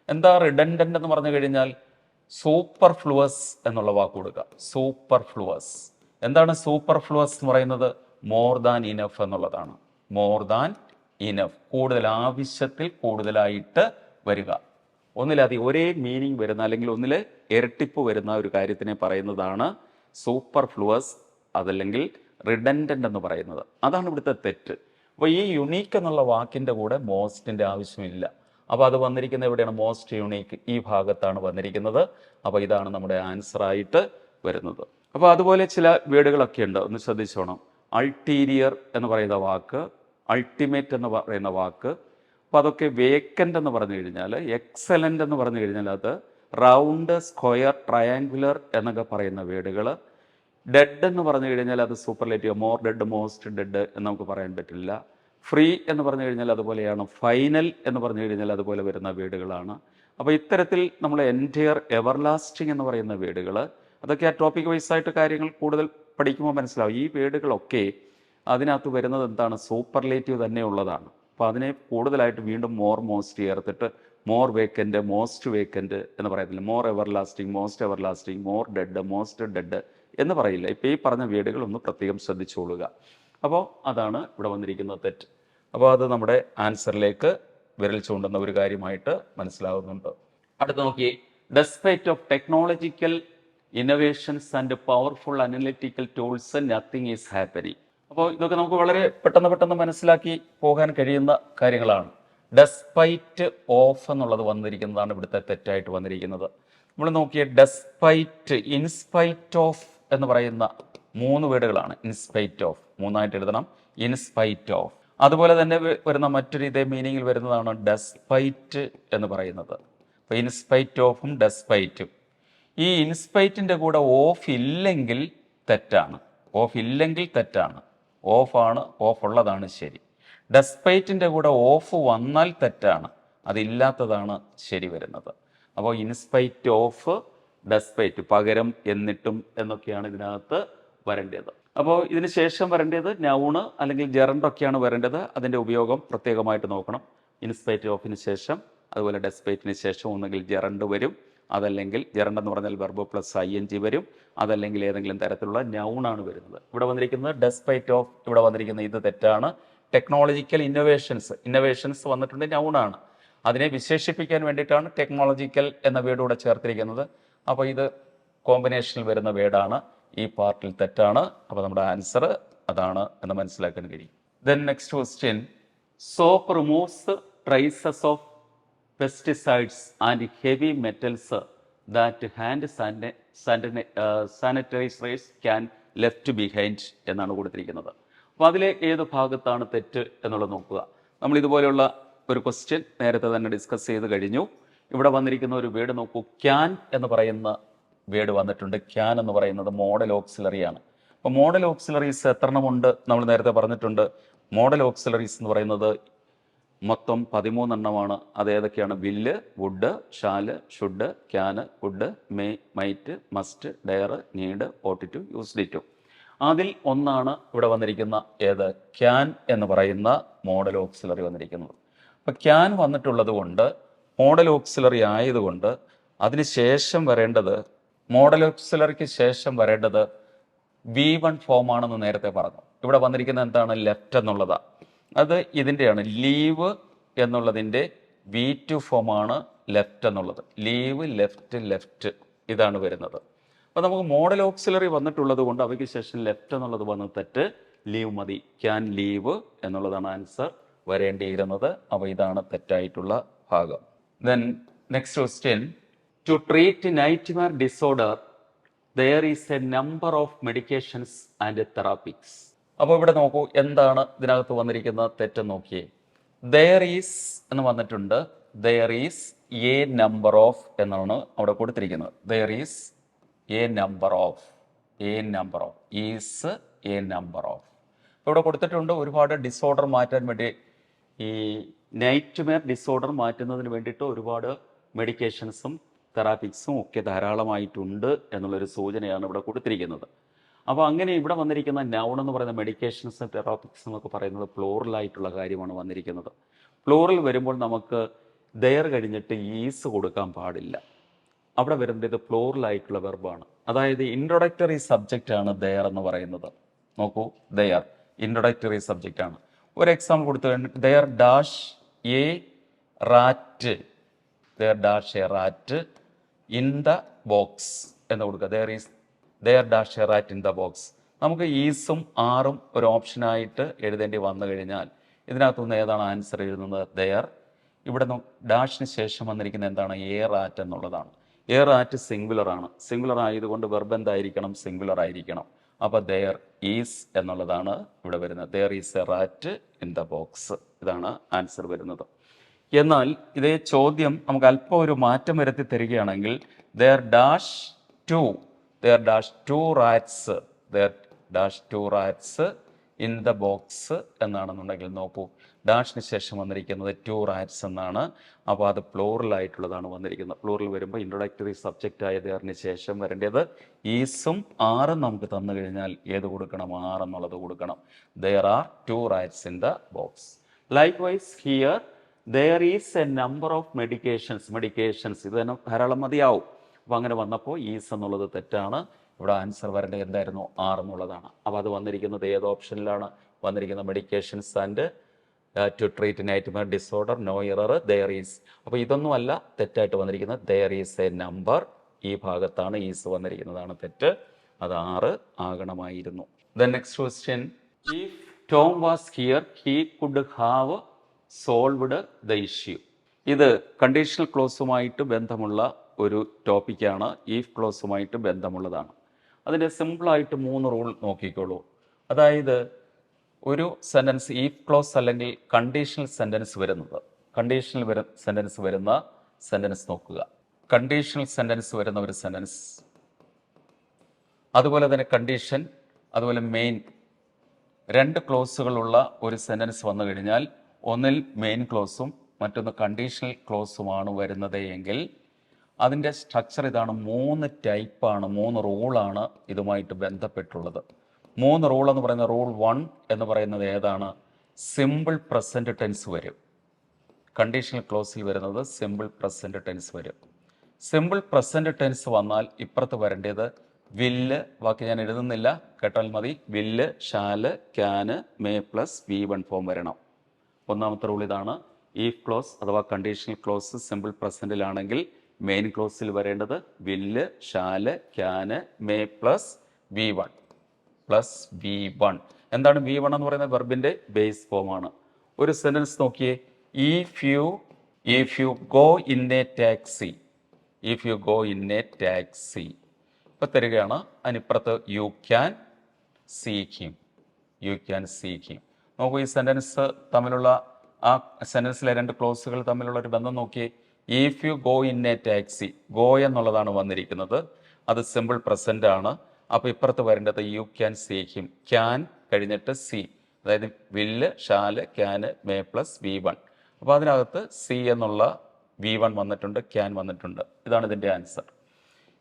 എന്താ റിഡൻഡൻ്റ് എന്ന് പറഞ്ഞു കഴിഞ്ഞാൽ സൂപ്പർഫ്ലുവസ് എന്നുള്ള വാക്ക് കൊടുക്കുക. സൂപ്പർഫ്ലുവസ്. എന്താണ് സൂപ്പർഫ്ലുവസ് എന്ന് പറയുന്നത്? മോർ ദാൻ ഇനഫ് എന്നുള്ളതാണ്. മോർ ദാൻ ഇനഫ്, കൂടുതൽ, ആവശ്യത്തിൽ കൂടുതലായിട്ട് വരിക. ഒന്നിലധികം, ഒരേ മീനിങ് വരുന്ന അല്ലെങ്കിൽ ഒന്നിൽ ഇരട്ടിപ്പ് വരുന്ന ഒരു കാര്യത്തിനെ പറയുന്നതാണ് സൂപ്പർഫ്ലുവസ്, അതല്ലെങ്കിൽ റിഡൻഡൻ്റ് എന്ന് പറയുന്നത്. അതാണ് ഇവിടുത്തെ തെറ്റ്. അപ്പോൾ ഈ യുണീക്ക് എന്നുള്ള വാക്കിൻ്റെ കൂടെ മോസ്റ്റിൻ്റെ ആവശ്യമില്ല. അപ്പോൾ അത് വന്നിരിക്കുന്നത് എവിടെയാണ്? മോസ്റ്റ് യുണീക്ക്, ഈ ഭാഗത്താണ് വന്നിരിക്കുന്നത്. അപ്പോൾ ഇതാണ് നമ്മുടെ ആൻസറായിട്ട് വരുന്നത്. അപ്പോൾ അതുപോലെ ചില വേർഡുകളൊക്കെ ഉണ്ട്, ഒന്ന് ശ്രദ്ധിച്ചോണം. അൾട്ടീരിയർ എന്ന് പറയുന്ന വാക്ക്, അൾട്ടിമേറ്റ് എന്ന് പറയുന്ന വാക്ക്. അപ്പോൾ അതൊക്കെ വേക്കൻ്റ് എന്ന് പറഞ്ഞു കഴിഞ്ഞാൽ, എക്സലൻ്റ് എന്ന് പറഞ്ഞു കഴിഞ്ഞാൽ അത് റൗണ്ട്, സ്ക്വയർ, ട്രയാങ്കുലർ എന്നൊക്കെ പറയുന്ന വേർഡുകൾ. ഡെഡ് എന്ന് പറഞ്ഞു കഴിഞ്ഞാൽ അത് superlative, more dead, most dead എന്ന് നമുക്ക് പറയാൻ പറ്റില്ല. ഫ്രീ എന്ന് പറഞ്ഞു കഴിഞ്ഞാൽ അതുപോലെയാണ്. ഫൈനൽ എന്ന് പറഞ്ഞു കഴിഞ്ഞാൽ അതുപോലെ വരുന്ന വേർഡുകളാണ്. അപ്പോൾ ഇത്തരത്തിൽ നമ്മൾ എൻറ്റയർ, എവർലാസ്റ്റിംഗ് എന്ന് പറയുന്ന വേർഡുകൾ, അതൊക്കെ ആ ടോപ്പിക് വൈസായിട്ട് കാര്യങ്ങൾ കൂടുതൽ പഠിക്കുമ്പോൾ മനസ്സിലാവും. ഈ വേർഡുകളൊക്കെ അതിനകത്ത് വരുന്നത് എന്താണ്? സൂപ്പർലേറ്റീവ് തന്നെ ഉള്ളതാണ്. അപ്പോൾ അതിനെ കൂടുതലായിട്ട് വീണ്ടും മോർ, മോസ്റ്റ് ചേർത്തിട്ട് മോർ വേക്കൻ്റ്, മോസ്റ്റ് വേക്കൻ്റ് എന്ന് പറയത്തില്ല. More everlasting, most everlasting, more dead, most dead എന്ന് പറയില്ല. ഇപ്പോൾ ഈ പറഞ്ഞ വേർഡുകൾ ഒന്ന് പ്രത്യേകം ശ്രദ്ധിച്ചോളുക. അപ്പോൾ അതാണ് ഇവിടെ വന്നിരിക്കുന്ന തെറ്റ്. അപ്പോൾ അത് നമ്മുടെ ആൻസറിലേക്ക് വിരൽ ചൂണ്ടുന്ന ഒരു കാര്യമായിട്ട് മനസ്സിലാകുന്നുണ്ട്. അടുത്ത് നോക്കിയേ, despite of technological innovations and powerful analytical tools nothing is happening. അപ്പോൾ ഇതൊക്കെ നമുക്ക് വളരെ പെട്ടെന്ന് മനസ്സിലാക്കി പോകാൻ കഴിയുന്ന കാര്യങ്ങളാണ്. ഡെസ്പൈറ്റ് ഓഫ് എന്നുള്ളത് വന്നിരിക്കുന്നതാണ് ഇവിടുത്തെ തെറ്റായിട്ട് വന്നിരിക്കുന്നത്. നമ്മൾ നോക്കിയ ഡെസ്പൈറ്റ്, ഇൻസ്പൈറ്റ് ഓഫ് എന്ന് പറയുന്ന 3 വേർഡുകളാണ്. ഇൻസ്പൈറ്റ് ഓഫ് 3ആയിട്ട് എഴുതണം. In spite of. അതുപോലെ തന്നെ വരുന്ന മറ്റൊരു ഇതേ മീനിങ്ങിൽ വരുന്നതാണ് ഡെസ്പൈറ്റ് എന്ന് പറയുന്നത്. അപ്പോൾ ഇൻസ്പൈറ്റ് ഓഫും ഡെസ്പൈറ്റും. ഈ ഇൻസ്പൈറ്റിൻ്റെ കൂടെ ഓഫ് ഇല്ലെങ്കിൽ തെറ്റാണ്. ഓഫ് ഇല്ലെങ്കിൽ തെറ്റാണ്. ഓഫാണ്, ഓഫ് ഉള്ളതാണ് ശരി. ഡെസ്പൈറ്റിൻ്റെ കൂടെ ഓഫ് വന്നാൽ തെറ്റാണ്, അതില്ലാത്തതാണ് ശരി വരുന്നത്. അപ്പോൾ ഇൻസ്പൈറ്റ് ഓഫ്, ഡെസ്പൈറ്റ്, പകരം, എന്നിട്ടും എന്നൊക്കെയാണ് ഇതിനകത്ത് വരേണ്ടത്. അപ്പോൾ ഇതിന് ശേഷം വരേണ്ടത് നൗണ് അല്ലെങ്കിൽ ജെറണ്ടൊക്കെയാണ് വരേണ്ടത്. അതിൻ്റെ ഉപയോഗം പ്രത്യേകമായിട്ട് നോക്കണം. ഇൻസ്പൈറ്റ് ഓഫിന് ശേഷം, അതുപോലെ ഡെസ്പൈറ്റിന് ശേഷം ഒന്നുകിൽ ജെറണ്ട് വരും, അതല്ലെങ്കിൽ ജെറണ്ട് എന്ന് പറഞ്ഞാൽ വെർബ് പ്ലസ് ING വരും, അതല്ലെങ്കിൽ ഏതെങ്കിലും തരത്തിലുള്ള നൗണാണ് വരുന്നത്. ഇവിടെ വന്നിരിക്കുന്നത് ഡെസ്പൈറ്റ് ഓഫ്, ഇവിടെ വന്നിരിക്കുന്നത് ഇത് തെറ്റാണ്. ടെക്നോളജിക്കൽ ഇന്നോവേഷൻസ് വന്നിട്ടുണ്ട്, നൗണാണ്. അതിനെ വിശേഷിപ്പിക്കാൻ വേണ്ടിയിട്ടാണ് ടെക്നോളജിക്കൽ എന്ന വേർഡ് കൂടെ ചേർത്തിരിക്കുന്നത്. അപ്പോൾ ഇത് കോമ്പിനേഷനിൽ വരുന്ന വേർഡാണ്. ഈ പാർട്ടിൽ തെറ്റാണ്. അപ്പോൾ നമ്മുടെ ആൻസർ അതാണ് എന്ന് മനസ്സിലാക്കാൻ കഴിയും. Then next question, soap removes traces of pesticides and heavy metals that hand sanitisers can left behind എന്നാണ് കൊടുത്തിരിക്കുന്നത്. അപ്പോൾ അതിലെ ഏത് ഭാഗത്താണ് തെറ്റ് എന്നുള്ളത് നോക്കുക. നമ്മൾ ഇതുപോലെയുള്ള ഒരു ക്വസ്റ്റ്യൻ നേരത്തെ തന്നെ ഡിസ്കസ് ചെയ്ത് കഴിഞ്ഞു. ഇവിടെ വന്നിരിക്കുന്ന ഒരു വേർഡ് നോക്കൂ, ക്യാൻ എന്ന് പറയുന്ന വേർഡ് വന്നിട്ടുണ്ട്. ക്യാൻ എന്ന് പറയുന്നത് മോഡൽ ഓക്സിലറിയാണ്. അപ്പോൾ മോഡൽ ഓക്സിലറീസ് എത്രണ്ണമുണ്ട് നമ്മൾ നേരത്തെ പറഞ്ഞിട്ടുണ്ട്. മോഡൽ ഓക്സിലറീസ് എന്ന് പറയുന്നത് മൊത്തം 13 എണ്ണമാണ്. അത് ഏതൊക്കെയാണ്? Will, would, shall, should, can, could, may, might, must, dare, need, ought to, used to. അതിൽ ഒന്നാണ് ഇവിടെ വന്നിരിക്കുന്ന ഏത്? ക്യാൻ എന്ന് പറയുന്ന മോഡൽ ഓക്സിലറി വന്നിരിക്കുന്നത്. അപ്പം ക്യാൻ വന്നിട്ടുള്ളത് കൊണ്ട്, മോഡൽ ഓക്സിലറി ആയതുകൊണ്ട് അതിന് ശേഷം വരേണ്ടത്, മോഡൽ ഓക്സിലറിക്ക് ശേഷം വരേണ്ടത് V1 ഫോമാണെന്ന് നേരത്തെ പറഞ്ഞു. ഇവിടെ വന്നിരിക്കുന്നത് എന്താണ്? ലെഫ്റ്റ് എന്നുള്ളതാണ്. അത് ഇതിൻ്റെയാണ്. ലീവ് എന്നുള്ളതിൻ്റെ V2 ഫോമാണ് ലെഫ്റ്റ് എന്നുള്ളത്. ലീവ്, ലെഫ്റ്റ്, ലെഫ്റ്റ് ഇതാണ് വരുന്നത്. അപ്പോൾ നമുക്ക് മോഡൽ ഓക്സിലറി വന്നിട്ടുള്ളത് കൊണ്ട് അവയ്ക്ക് ശേഷം ലെഫ്റ്റ് എന്നുള്ളത് വന്ന് തെറ്റ്. ലീവ് മതി. ക്യാൻ ലീവ് എന്നുള്ളതാണ് ആൻസർ വരേണ്ടിയിരുന്നത്. അപ്പോൾ ഇതാണ് തെറ്റായിട്ടുള്ള ഭാഗം. Then next question, to treat nightmare disorder there is a number of medications and therapies. അപ്പോൾ ഇവിടെ നോക്കൂ, എന്താണ് ഇതിനകത്ത് വന്നിരിക്കുന്ന തെറ്റ് നോക്കിയേ. there is എന്ന് വന്നിട്ടുണ്ട്. there is a number of എന്നാണ് അവിടെ കൊടുത്തിരിക്കുന്നത്. there is a number of is a number of. ഇവിടെ കൊടുത്തിട്ടുണ്ട് ഒരുപാട് ഡിസോർഡർ മാറ്റാൻ വേണ്ടി, ഈ നൈറ്റ്മെയർ ഡിസോർഡർ മാറ്റുന്നതിന് വേണ്ടിയിട്ട് ഒരുപാട് മെഡിക്കേഷൻസും തെറാപ്പിക്സും ഒക്കെ ധാരാളമായിട്ടുണ്ട് എന്നുള്ളൊരു സൂചനയാണ് ഇവിടെ കൊടുത്തിരിക്കുന്നത്. അപ്പോൾ അങ്ങനെ ഇവിടെ വന്നിരിക്കുന്ന നൗൺ എന്ന് പറയുന്ന മെഡിക്കേഷൻസും തെറാപ്പിക്സും എന്നൊക്കെ പറയുന്നത് പ്ലൂറലായിട്ടുള്ള കാര്യമാണ് വന്നിരിക്കുന്നത്. പ്ലൂറൽ വരുമ്പോൾ നമുക്ക് ദയർ കഴിഞ്ഞിട്ട് ഈസ് കൊടുക്കാൻ പാടില്ല. അവിടെ വരുന്നത് പ്ലൂറലായിട്ടുള്ള വെർബാണ്. അതായത് ഇൻട്രൊഡക്ടറി സബ്ജക്റ്റ് ആണ് ദയർ എന്ന് പറയുന്നത്. നോക്കൂ, ദയർ ഇൻട്രൊഡക്ടറി സബ്ജക്റ്റ് ആണ്. ഒരു എക്സാമ്പിൾ കൊടുത്തു, there dash a rat, there dash a rat in the box എന്ന് കൊടുക്കുക. There dash a rat in the box. നമുക്ക് ഈസും ആറും ഒരു ഓപ്ഷനായിട്ട് എഴുതേണ്ടി വന്നു കഴിഞ്ഞാൽ ഇതിനകത്തുനിന്ന് ഏതാണ് ആൻസർ എഴുതുന്നത്? ദയർ. ഇവിടെ ഡാഷിന് ശേഷം വന്നിരിക്കുന്ന എന്താണ്? എ റാറ്റ് എന്നുള്ളതാണ്. എ റാറ്റ് സിംഗുലർ ആണ്. സിംഗുലർ ആയതുകൊണ്ട് വെർബ് എന്തായിരിക്കണം? സിംഗുലർ ആയിരിക്കണം. അപ്പോൾ ദയർ ഈസ് എന്നുള്ളതാണ് ഇവിടെ വരുന്നത്. There is a rat in the box. ഇതാണ് ആൻസർ വരുന്നത്. എന്നാൽ ഇതേ ചോദ്യം നമുക്ക് അല്പം ഒരു മാറ്റം വരുത്തി തരികയാണെങ്കിൽ, there dash two rats in the box എന്നാണെന്നുണ്ടെങ്കിൽ നോക്കൂ, ഡാഷിന് ശേഷം വന്നിരിക്കുന്നത് 2 റാറ്റ്സ് എന്നാണ്. അപ്പോൾ അത് പ്ലൂറലായിട്ടുള്ളതാണ് വന്നിരിക്കുന്നത്. പ്ലൂറൽ വരുമ്പോൾ ഇൻട്രൊഡക്ടറി സബ്ജക്റ്റ് ആയ ദറിന് ശേഷം വരേണ്ടത് ഈസും ആറും നമുക്ക് തന്നു കഴിഞ്ഞാൽ ഏത് കൊടുക്കണം? 6 എന്നുള്ളത് കൊടുക്കണം. There are 2 rats in the box. Likewise here there is a number of medications ഇത് തന്നെ ധാരാളം മതിയാവും. അപ്പോൾ അങ്ങനെ വന്നപ്പോൾ ഈസ് എന്നുള്ളത് തെറ്റാണ്. ഇവിടെ ആൻസർ വരേണ്ടത് എന്തായിരുന്നു? 6 എന്നുള്ളതാണ്. അപ്പോൾ അത് വന്നിരിക്കുന്നത് ഏത് ഓപ്ഷനിലാണ് വന്നിരിക്കുന്നത്? Medications and to treat nightmare disorder, no error, there is. അപ്പോൾ ഇതൊന്നും അല്ല തെറ്റായിട്ട് വന്നിരിക്കുന്നത്. there is a number, ഈ ഭാഗത്താണ് ഈസ് വന്നിരിക്കുന്നതാണ് തെറ്റ്. അത് 6 ആകണമായിരുന്നു. The next question, if Tom was here he could have solved the issue. ഇത് കണ്ടീഷണൽ ക്ലോസുമായിട്ട് ബന്ധമുള്ള ഒരു ടോപ്പിക്കാണ്. ഈഫ് ക്ലോസുമായിട്ട് ബന്ധമുള്ളതാണ്. അതിൻ്റെ സിമ്പിളായിട്ട് 3 റൂൾ നോക്കിക്കോളൂ. അതായത് ഒരു സെൻറ്റൻസ് ഈഫ് ക്ലോസ് അല്ലെങ്കിൽ കണ്ടീഷണൽ സെൻറ്റൻസ് വരുന്നത്, സെൻറ്റൻസ് വരുന്ന സെൻറ്റൻസ് നോക്കുക. കണ്ടീഷണൽ സെൻറ്റൻസ് വരുന്ന ഒരു സെൻറ്റൻസ്, അതുപോലെ തന്നെ കണ്ടീഷൻ, അതുപോലെ മെയിൻ, 2 ക്ലോസുകളുള്ള ഒരു സെൻറ്റൻസ് വന്നു കഴിഞ്ഞാൽ ഒന്നിൽ മെയിൻ ക്ലോസും മറ്റൊന്ന് കണ്ടീഷണൽ ക്ലോസുമാണ് വരുന്നത് എങ്കിൽ അതിൻ്റെ സ്ട്രക്ചർ ഇതാണ്. 3 ടൈപ്പാണ്, 3 റൂളാണ് ഇതുമായിട്ട് ബന്ധപ്പെട്ടുള്ളത്. 3 റൂൾ എന്ന് പറയുന്ന റൂൾ 1 എന്ന് പറയുന്നത് ഏതാണ്? സിമ്പിൾ പ്രസൻറ്റ് ടെൻസ് വരും. കണ്ടീഷണൽ ക്ലോസിൽ വരുന്നത് സിമ്പിൾ പ്രസൻറ്റ് ടെൻസ് വരും. സിമ്പിൾ പ്രസൻറ്റ് ടെൻസ് വന്നാൽ ഇപ്പുറത്ത് വരേണ്ടത് വില്ല്, ബാക്കി ഞാൻ എഴുതുന്നില്ല, കേട്ടാൽ മതി. വില്ല്, shall, can, may plus V1 form വരണം. ഒന്നാമത്തെ റൂൾ ഇതാണ്. ഈഫ് ക്ലോസ് അഥവാ കണ്ടീഷണൽ ക്ലോസ് സിമ്പിൾ പ്രസൻറ്റിലാണെങ്കിൽ മെയിൻ ക്ലോസിൽ വരേണ്ടത് വില്ല്, shall, can, may plus V1. എന്താണ് V1 എന്ന് പറയുന്നത്? വെർബിൻ്റെ ബേസ് ഫോമാണ്. ഒരു സെൻറ്റൻസ് നോക്കിയേ, if you go in a taxi, if you go in a taxi. ഇപ്പം തരികയാണ്. അതിനിപ്പുറത്ത് you can seek him. You can seek him. നോക്കൂ, ഈ സെൻറ്റൻസ് തമ്മിലുള്ള ആ സെൻറ്റൻസിലെ രണ്ട് ക്ലോസുകൾ തമ്മിലുള്ള ഒരു ബന്ധം നോക്കിയേ. If you go in a taxi, go എന്നുള്ളതാണ് വന്നിരിക്കുന്നത്, അത് സിമ്പിൾ പ്രസൻ്റ് ആണ്. അപ്പോൾ ഇപ്പുറത്ത് വരേണ്ടത് U can seek him. Can കഴിഞ്ഞിട്ട് സി, അതായത് വില്ല്, shall, can, may plus V1. അപ്പോൾ അതിനകത്ത് സി എന്നുള്ള V1 വന്നിട്ടുണ്ട്, ക്യാൻ വന്നിട്ടുണ്ട്. ഇതാണ് ഇതിൻ്റെ ആൻസർ.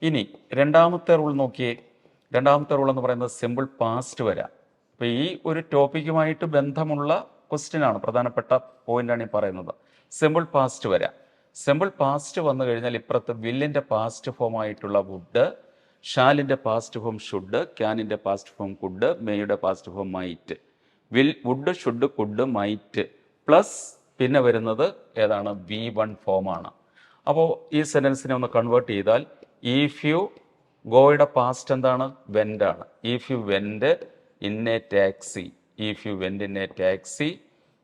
ഇനി രണ്ടാമത്തെ റൂൾ നോക്കിയേ. രണ്ടാമത്തെ റൂൾ എന്ന് പറയുന്നത് സിമ്പിൾ പാസ്റ്റ് വരാം. അപ്പോൾ ഈ ഒരു ടോപ്പിക്കുമായിട്ട് ബന്ധമുള്ള ക്വസ്റ്റ്യൻ ആണ്, പ്രധാനപ്പെട്ട പോയിന്റാണ് ഈ പറയുന്നത്. സിമ്പിൾ പാസ്റ്റ് വരാം. സിമ്പിൾ പാസ്റ്റ് വന്നു കഴിഞ്ഞാൽ ഇപ്പുറത്ത് വില്ലിൻ്റെ പാസ്റ്റ് ഫോം ആയിട്ടുള്ള വുഡ്, ഷാലിൻ്റെ പാസ്റ്റ് ഫോം ഷുഡ്, ക്യാനിൻ്റെ പാസ്റ്റ് ഫോം കുഡ്, മേയുടെ past form might. Would, should, could, might plus പിന്നെ വരുന്നത് ഏതാണ്? V1 ഫോമാണ്. അപ്പോൾ ഈ സെൻറ്റൻസിനെ ഒന്ന് കൺവേർട്ട് ചെയ്താൽ ഇഫ് യു ഗോയുടെ പാസ്റ്റ് എന്താണ്? വെൻ്റ് ആണ്. If you went in a taxi, if you went in a taxi.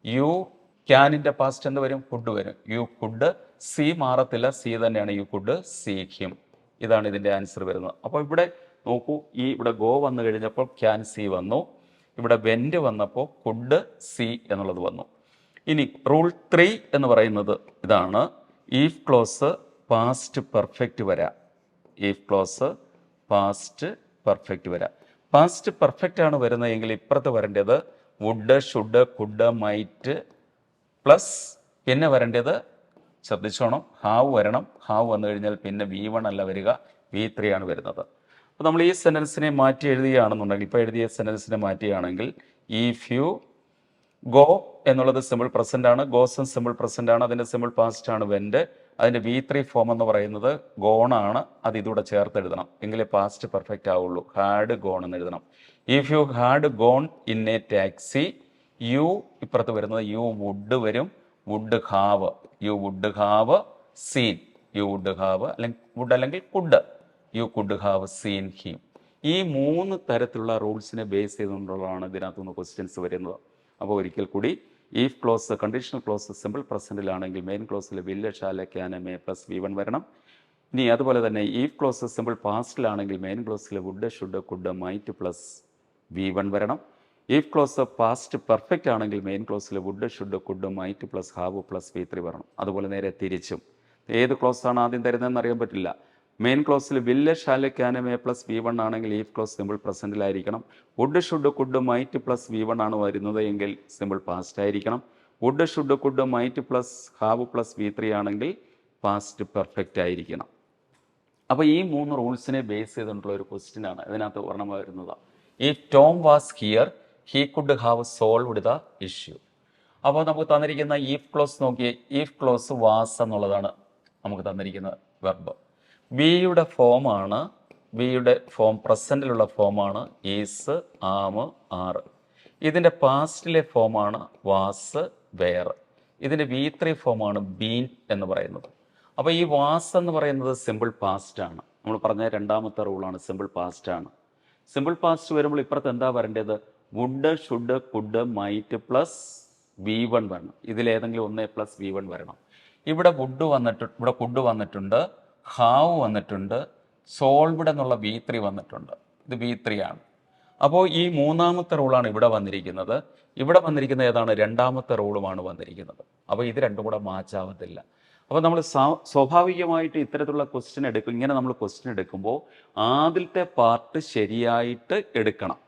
You ക്യാനിൻ്റെ പാസ്റ്റ് എന്ത് വരും? കുഡ് വരും. യു കുഡ്, സി മാറത്തില്ല, സി തന്നെയാണ്. You could seek him. ഇതാണ് ഇതിൻ്റെ ആൻസർ വരുന്നത്. അപ്പോൾ ഇവിടെ നോക്കൂ, ഇവിടെ ഗോ വന്നു കഴിഞ്ഞപ്പോൾ ക്യാൻ സി വന്നു, ഇവിടെ വെൻ്റ് വന്നപ്പോൾ കുഡ് സി എന്നുള്ളത് വന്നു. ഇനി റൂൾ 3 എന്ന് പറയുന്നത് ഇതാണ്. ഈഫ് ക്ലോസ് പാസ്റ്റ് പെർഫെക്റ്റ് വരാം. ഈഫ് ക്ലോസ് പാസ്റ്റ് പെർഫെക്റ്റ് വരാം. പാസ്റ്റ് പെർഫെക്റ്റ് ആണ് വരുന്നതെങ്കിൽ ഇപ്പുറത്ത് വരേണ്ടത് would, should, could, might plus പിന്നെ വരേണ്ടത് ശ്രദ്ധിച്ചോണം, ഹാവ് വരണം. ഹാവ് വന്നു കഴിഞ്ഞാൽ പിന്നെ V1 അല്ല വരിക, V3 ആണ് വരുന്നത്. അപ്പോൾ നമ്മൾ ഈ സെൻറ്റൻസിനെ മാറ്റി എഴുതുകയാണെന്നുണ്ടെങ്കിൽ, ഇപ്പോൾ എഴുതിയ സെൻറ്റൻസിനെ മാറ്റുകയാണെങ്കിൽ ഇഫ് യു ഗോ എന്നുള്ളത് സിമ്പിൾ പ്രസൻ്റ് ആണ്, ഗോസും സിമ്പിൾ പ്രസൻ്റ് ആണ്, അതിൻ്റെ സിമ്പിൾ പാസ്റ്റ് ആണ് വെൻ്റ്. അതിൻ്റെ V3 ഫോം എന്ന് പറയുന്നത് ഗോണാണ്, അത് ഇതൂടെ ചേർത്ത് എഴുതണം, എങ്കിലേ പാസ്റ്റ് പെർഫെക്റ്റ് ആവുള്ളൂ. ഹാഡ് ഗോൺ എന്ന് എഴുതണം. If you had gone in a taxi, you ഇപ്പുറത്ത് വരുന്നത് യു വുഡ് വരും, would have, you would have seen, you would have അല്ലെങ്കിൽ വുഡ് അല്ലെങ്കിൽ could, you could have seen him. ഈ 3 തരത്തിലുള്ള റൂൾസിനെ ബേസ് ചെയ്തുകൊണ്ടുള്ളതാണ് ഇതിനകത്തുനിന്ന് ക്വസ്റ്റ്യൻസ് വരുന്നത്. അപ്പോൾ ഒരിക്കൽ കൂടി, if clause conditional clause simple പ്രസൻറ്റിലാണെങ്കിൽ മെയിൻ ക്ലോസിൽ will, shall, can, may plus V1 വരണം. ഇനി അതുപോലെ തന്നെ ഈഫ് ക്ലോസ് സിമ്പിൾ പാസ്റ്റിലാണെങ്കിൽ മെയിൻ ക്ലോസിൽ would, should, could, might plus V1 വരണം. ഈഫ് ക്ലോസ് പാസ്റ്റ് പെർഫെക്റ്റ് ആണെങ്കിൽ മെയിൻ ക്ലോസിൽ would, should, could, might plus have plus V3 വരണം. അതുപോലെ നേരെ തിരിച്ചും. ഏത് ക്ലോസ് ആണ് ആദ്യം തരുന്നതെന്ന് അറിയാൻ പറ്റില്ല. മെയിൻ ക്ലോസിൽ will, shall, can, may plus V1 ആണെങ്കിൽ ഈഫ് ക്ലോസ് സിമ്പിൾ പ്രസൻറ്റിലായിരിക്കണം. Would, should, could, might plus V1 ആണ് വരുന്നത് എങ്കിൽ സിമ്പിൾ പാസ്റ്റ് ആയിരിക്കണം. Would, should, could, might plus have plus V3 ആണെങ്കിൽ പാസ്റ്റ് പെർഫെക്റ്റ് ആയിരിക്കണം. അപ്പോൾ ഈ 3 റൂൾസിനെ ബേസ് ചെയ്തിട്ടുള്ള ഒരു ക്വസ്റ്റ്യൻ ആണ് ഇതിനകത്ത് ഒരെണ്ണം വരുന്നത്. ഈ Tom was here, he could have solved the issue. അപ്പോൾ നമുക്ക് തന്നിരിക്കുന്ന ഈഫ് ക്ലോസ് നോക്കിയേ. ഈഫ് ക്ലോസ് വാസ് എന്നുള്ളതാണ് നമുക്ക് തന്നിരിക്കുന്ന വെർബ്. ബിയുടെ ഫോമാണ്, ബിയുടെ ഫോം പ്രസൻറ്റിലുള്ള ഫോമാണ് ഈസ്, ആം, ആർ. ഇതിൻ്റെ പാസ്റ്റിലെ ഫോമാണ് വാസ്, വെയർ. ഇതിൻ്റെ V3 ഫോമാണ് ബീൻ എന്ന് പറയുന്നത്. അപ്പോൾ ഈ വാസ് എന്ന് പറയുന്നത് സിമ്പിൾ പാസ്റ്റ് ആണ്. നമ്മൾ പറഞ്ഞ രണ്ടാമത്തെ റൂളാണ്, സിമ്പിൾ പാസ്റ്റ് ആണ്. സിമ്പിൾ പാസ്റ്റ് വരുമ്പോൾ ഇപ്പുറത്ത് എന്താ വരേണ്ടത്? Would, should, could, might plus V1 വരണം. ഇതിലേതെങ്കിലും 1 പ്ലസ് V1 വരണം. ഇവിടെ വുഡ് വന്നിട്ടുണ്ട്, ഇവിടെ കുഡ് വന്നിട്ടുണ്ട്, ഹാവ് വന്നിട്ടുണ്ട്, സോൾവ്ഡ് എന്നുള്ള V3 വന്നിട്ടുണ്ട്. ഇത് V3 ആണ്. അപ്പോൾ ഈ 3ാമത്തെ റൂളാണ് ഇവിടെ വന്നിരിക്കുന്നത്. ഇവിടെ വന്നിരിക്കുന്ന ഏതാണ്? രണ്ടാമത്തെ റൂളുമാണ് വന്നിരിക്കുന്നത്. അപ്പോൾ ഇത് രണ്ടും കൂടെ മാച്ച് ആവത്തില്ല. അപ്പോൾ നമ്മൾ സ്വാഭാവികമായിട്ട് ഇത്തരത്തിലുള്ള ക്വസ്റ്റ്യൻ എടുക്കും. ഇങ്ങനെ നമ്മൾ ക്വസ്റ്റ്യൻ എടുക്കുമ്പോൾ ആദ്യത്തെ പാർട്ട് ശരിയായിട്ട് എടുക്കണം.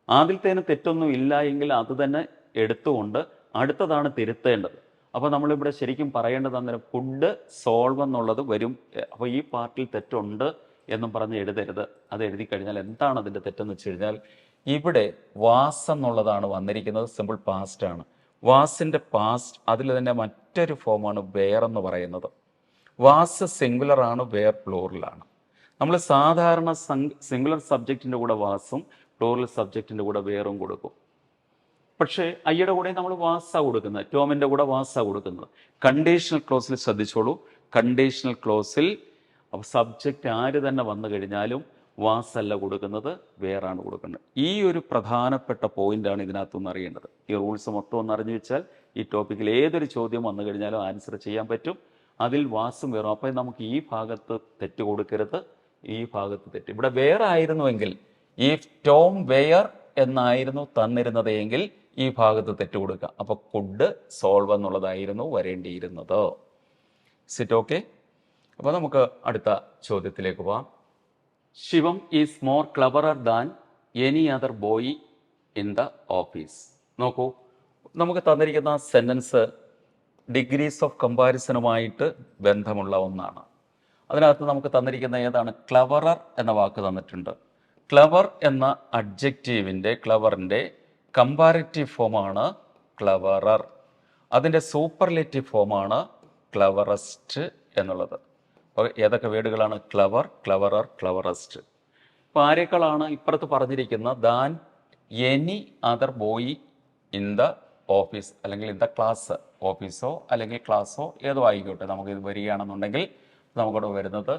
ആദ്യത്തേന് തെറ്റൊന്നും ഇല്ല എങ്കിൽ അത് തന്നെ എടുത്തുകൊണ്ട് അടുത്തതാണ് തിരുത്തേണ്ടത്. അപ്പോൾ നമ്മളിവിടെ ശരിക്കും പറയേണ്ടത് അന്നേരം കുഡ് സോൾവ് എന്നുള്ളത് വരും. അപ്പോൾ ഈ പാർട്ടിൽ തെറ്റുണ്ട് എന്നും പറഞ്ഞ് എഴുതരുത്. അത് എഴുതി കഴിഞ്ഞാൽ എന്താണ് അതിൻ്റെ തെറ്റെന്ന് വെച്ച് കഴിഞ്ഞാൽ ഇവിടെ വാസ് എന്നുള്ളതാണ് വന്നിരിക്കുന്നത്, സിമ്പിൾ പാസ്റ്റ് ആണ്. വാസിൻ്റെ പാസ്റ്റ് അതിൽ തന്നെ മറ്റൊരു ഫോമാണ് വെയർ എന്ന് പറയുന്നത്. വാസ് സിംഗുലർ ആണ്, വെയർ പ്ലൂറലാണ്. നമ്മൾ സാധാരണ സിംഗുലർ സബ്ജക്റ്റിൻ്റെ കൂടെ വാസും പ്ലൂറൽ സബ്ജക്റ്റിൻ്റെ കൂടെ വെയറും കൊടുക്കും. പക്ഷേ അയ്യയുടെ കൂടെ നമ്മൾ വാസാ കൊടുക്കുന്നത്, ടോമിൻ്റെ കൂടെ വാസാ കൊടുക്കുന്നത്. കണ്ടീഷണൽ ക്ലോസിൽ ശ്രദ്ധിച്ചോളൂ. കണ്ടീഷണൽ ക്ലോസിൽ സബ്ജക്റ്റ് ആര് തന്നെ വന്നു കഴിഞ്ഞാലും വാസല്ല കൊടുക്കുന്നത്, വേറാണ് കൊടുക്കുന്നത്. ഈ ഒരു പ്രധാനപ്പെട്ട പോയിന്റാണ് ഇതിനകത്തുനിന്ന് അറിയേണ്ടത്. ഈ റൂൾസ് മൊത്തം ഒന്ന് അറിഞ്ഞു വെച്ചാൽ ഈ ടോപ്പിക്കിൽ ഏതൊരു ചോദ്യം വന്നു കഴിഞ്ഞാലും ആൻസർ ചെയ്യാൻ പറ്റും. അതിൽ വാസും വേറും. അപ്പം നമുക്ക് ഈ ഭാഗത്ത് തെറ്റ് കൊടുക്കരുത്, ഈ ഭാഗത്ത് തെറ്റ്. ഇവിടെ വേറെ ആയിരുന്നുവെങ്കിൽ ഇഫ് ടോം വെയർ എന്നായിരുന്നു തന്നിരുന്നത് എങ്കിൽ ഈ ഭാഗത്ത് തെറ്റ് കൊടുക്കുക. അപ്പോൾ കുഡ് സോൾവ് എന്നുള്ളതായിരുന്നു വരേണ്ടിയിരുന്നത്. Sit okay. അപ്പോൾ നമുക്ക് അടുത്ത ചോദ്യത്തിലേക്ക് പോവാം. Shivam is more cleverer than any other boy in the office. നോക്കൂ, നമുക്ക് തന്നിരിക്കുന്ന സെൻറ്റൻസ് ഡിഗ്രീസ് ഓഫ് കമ്പാരിസണുമായിട്ട് ബന്ധമുള്ള ഒന്നാണ്. അതിനകത്ത് നമുക്ക് തന്നിരിക്കുന്ന ഏതാണ്? ക്ലവറർ എന്ന വാക്ക് തന്നിട്ടുണ്ട്. ക്ലവർ എന്ന അഡ്ജക്റ്റീവിൻ്റെ, ക്ലവറിൻ്റെ കമ്പാരറ്റീവ് ഫോമാണ് ക്ലവറർ. അതിൻ്റെ സൂപ്പർലേറ്റീവ് ഫോമാണ് ക്ലവറസ്റ്റ് എന്നുള്ളത്. അപ്പോൾ ഏതൊക്കെ വേർഡുകളാണ്? Clever, cleverer, ക്ലവറസ്റ്റ്. ഇപ്പോൾ ആരേക്കാളാണ് ഇപ്പുറത്ത് പറഞ്ഞിരിക്കുന്ന than any other boy in the office അല്ലെങ്കിൽ ഇൻ ദ ക്ലാസ്. ഓഫീസോ അല്ലെങ്കിൽ ക്ലാസ്സോ ഏതോ ആയിക്കോട്ടെ, നമുക്കിത് വരികയാണെന്നുണ്ടെങ്കിൽ നമുക്കിവിടെ വരുന്നത്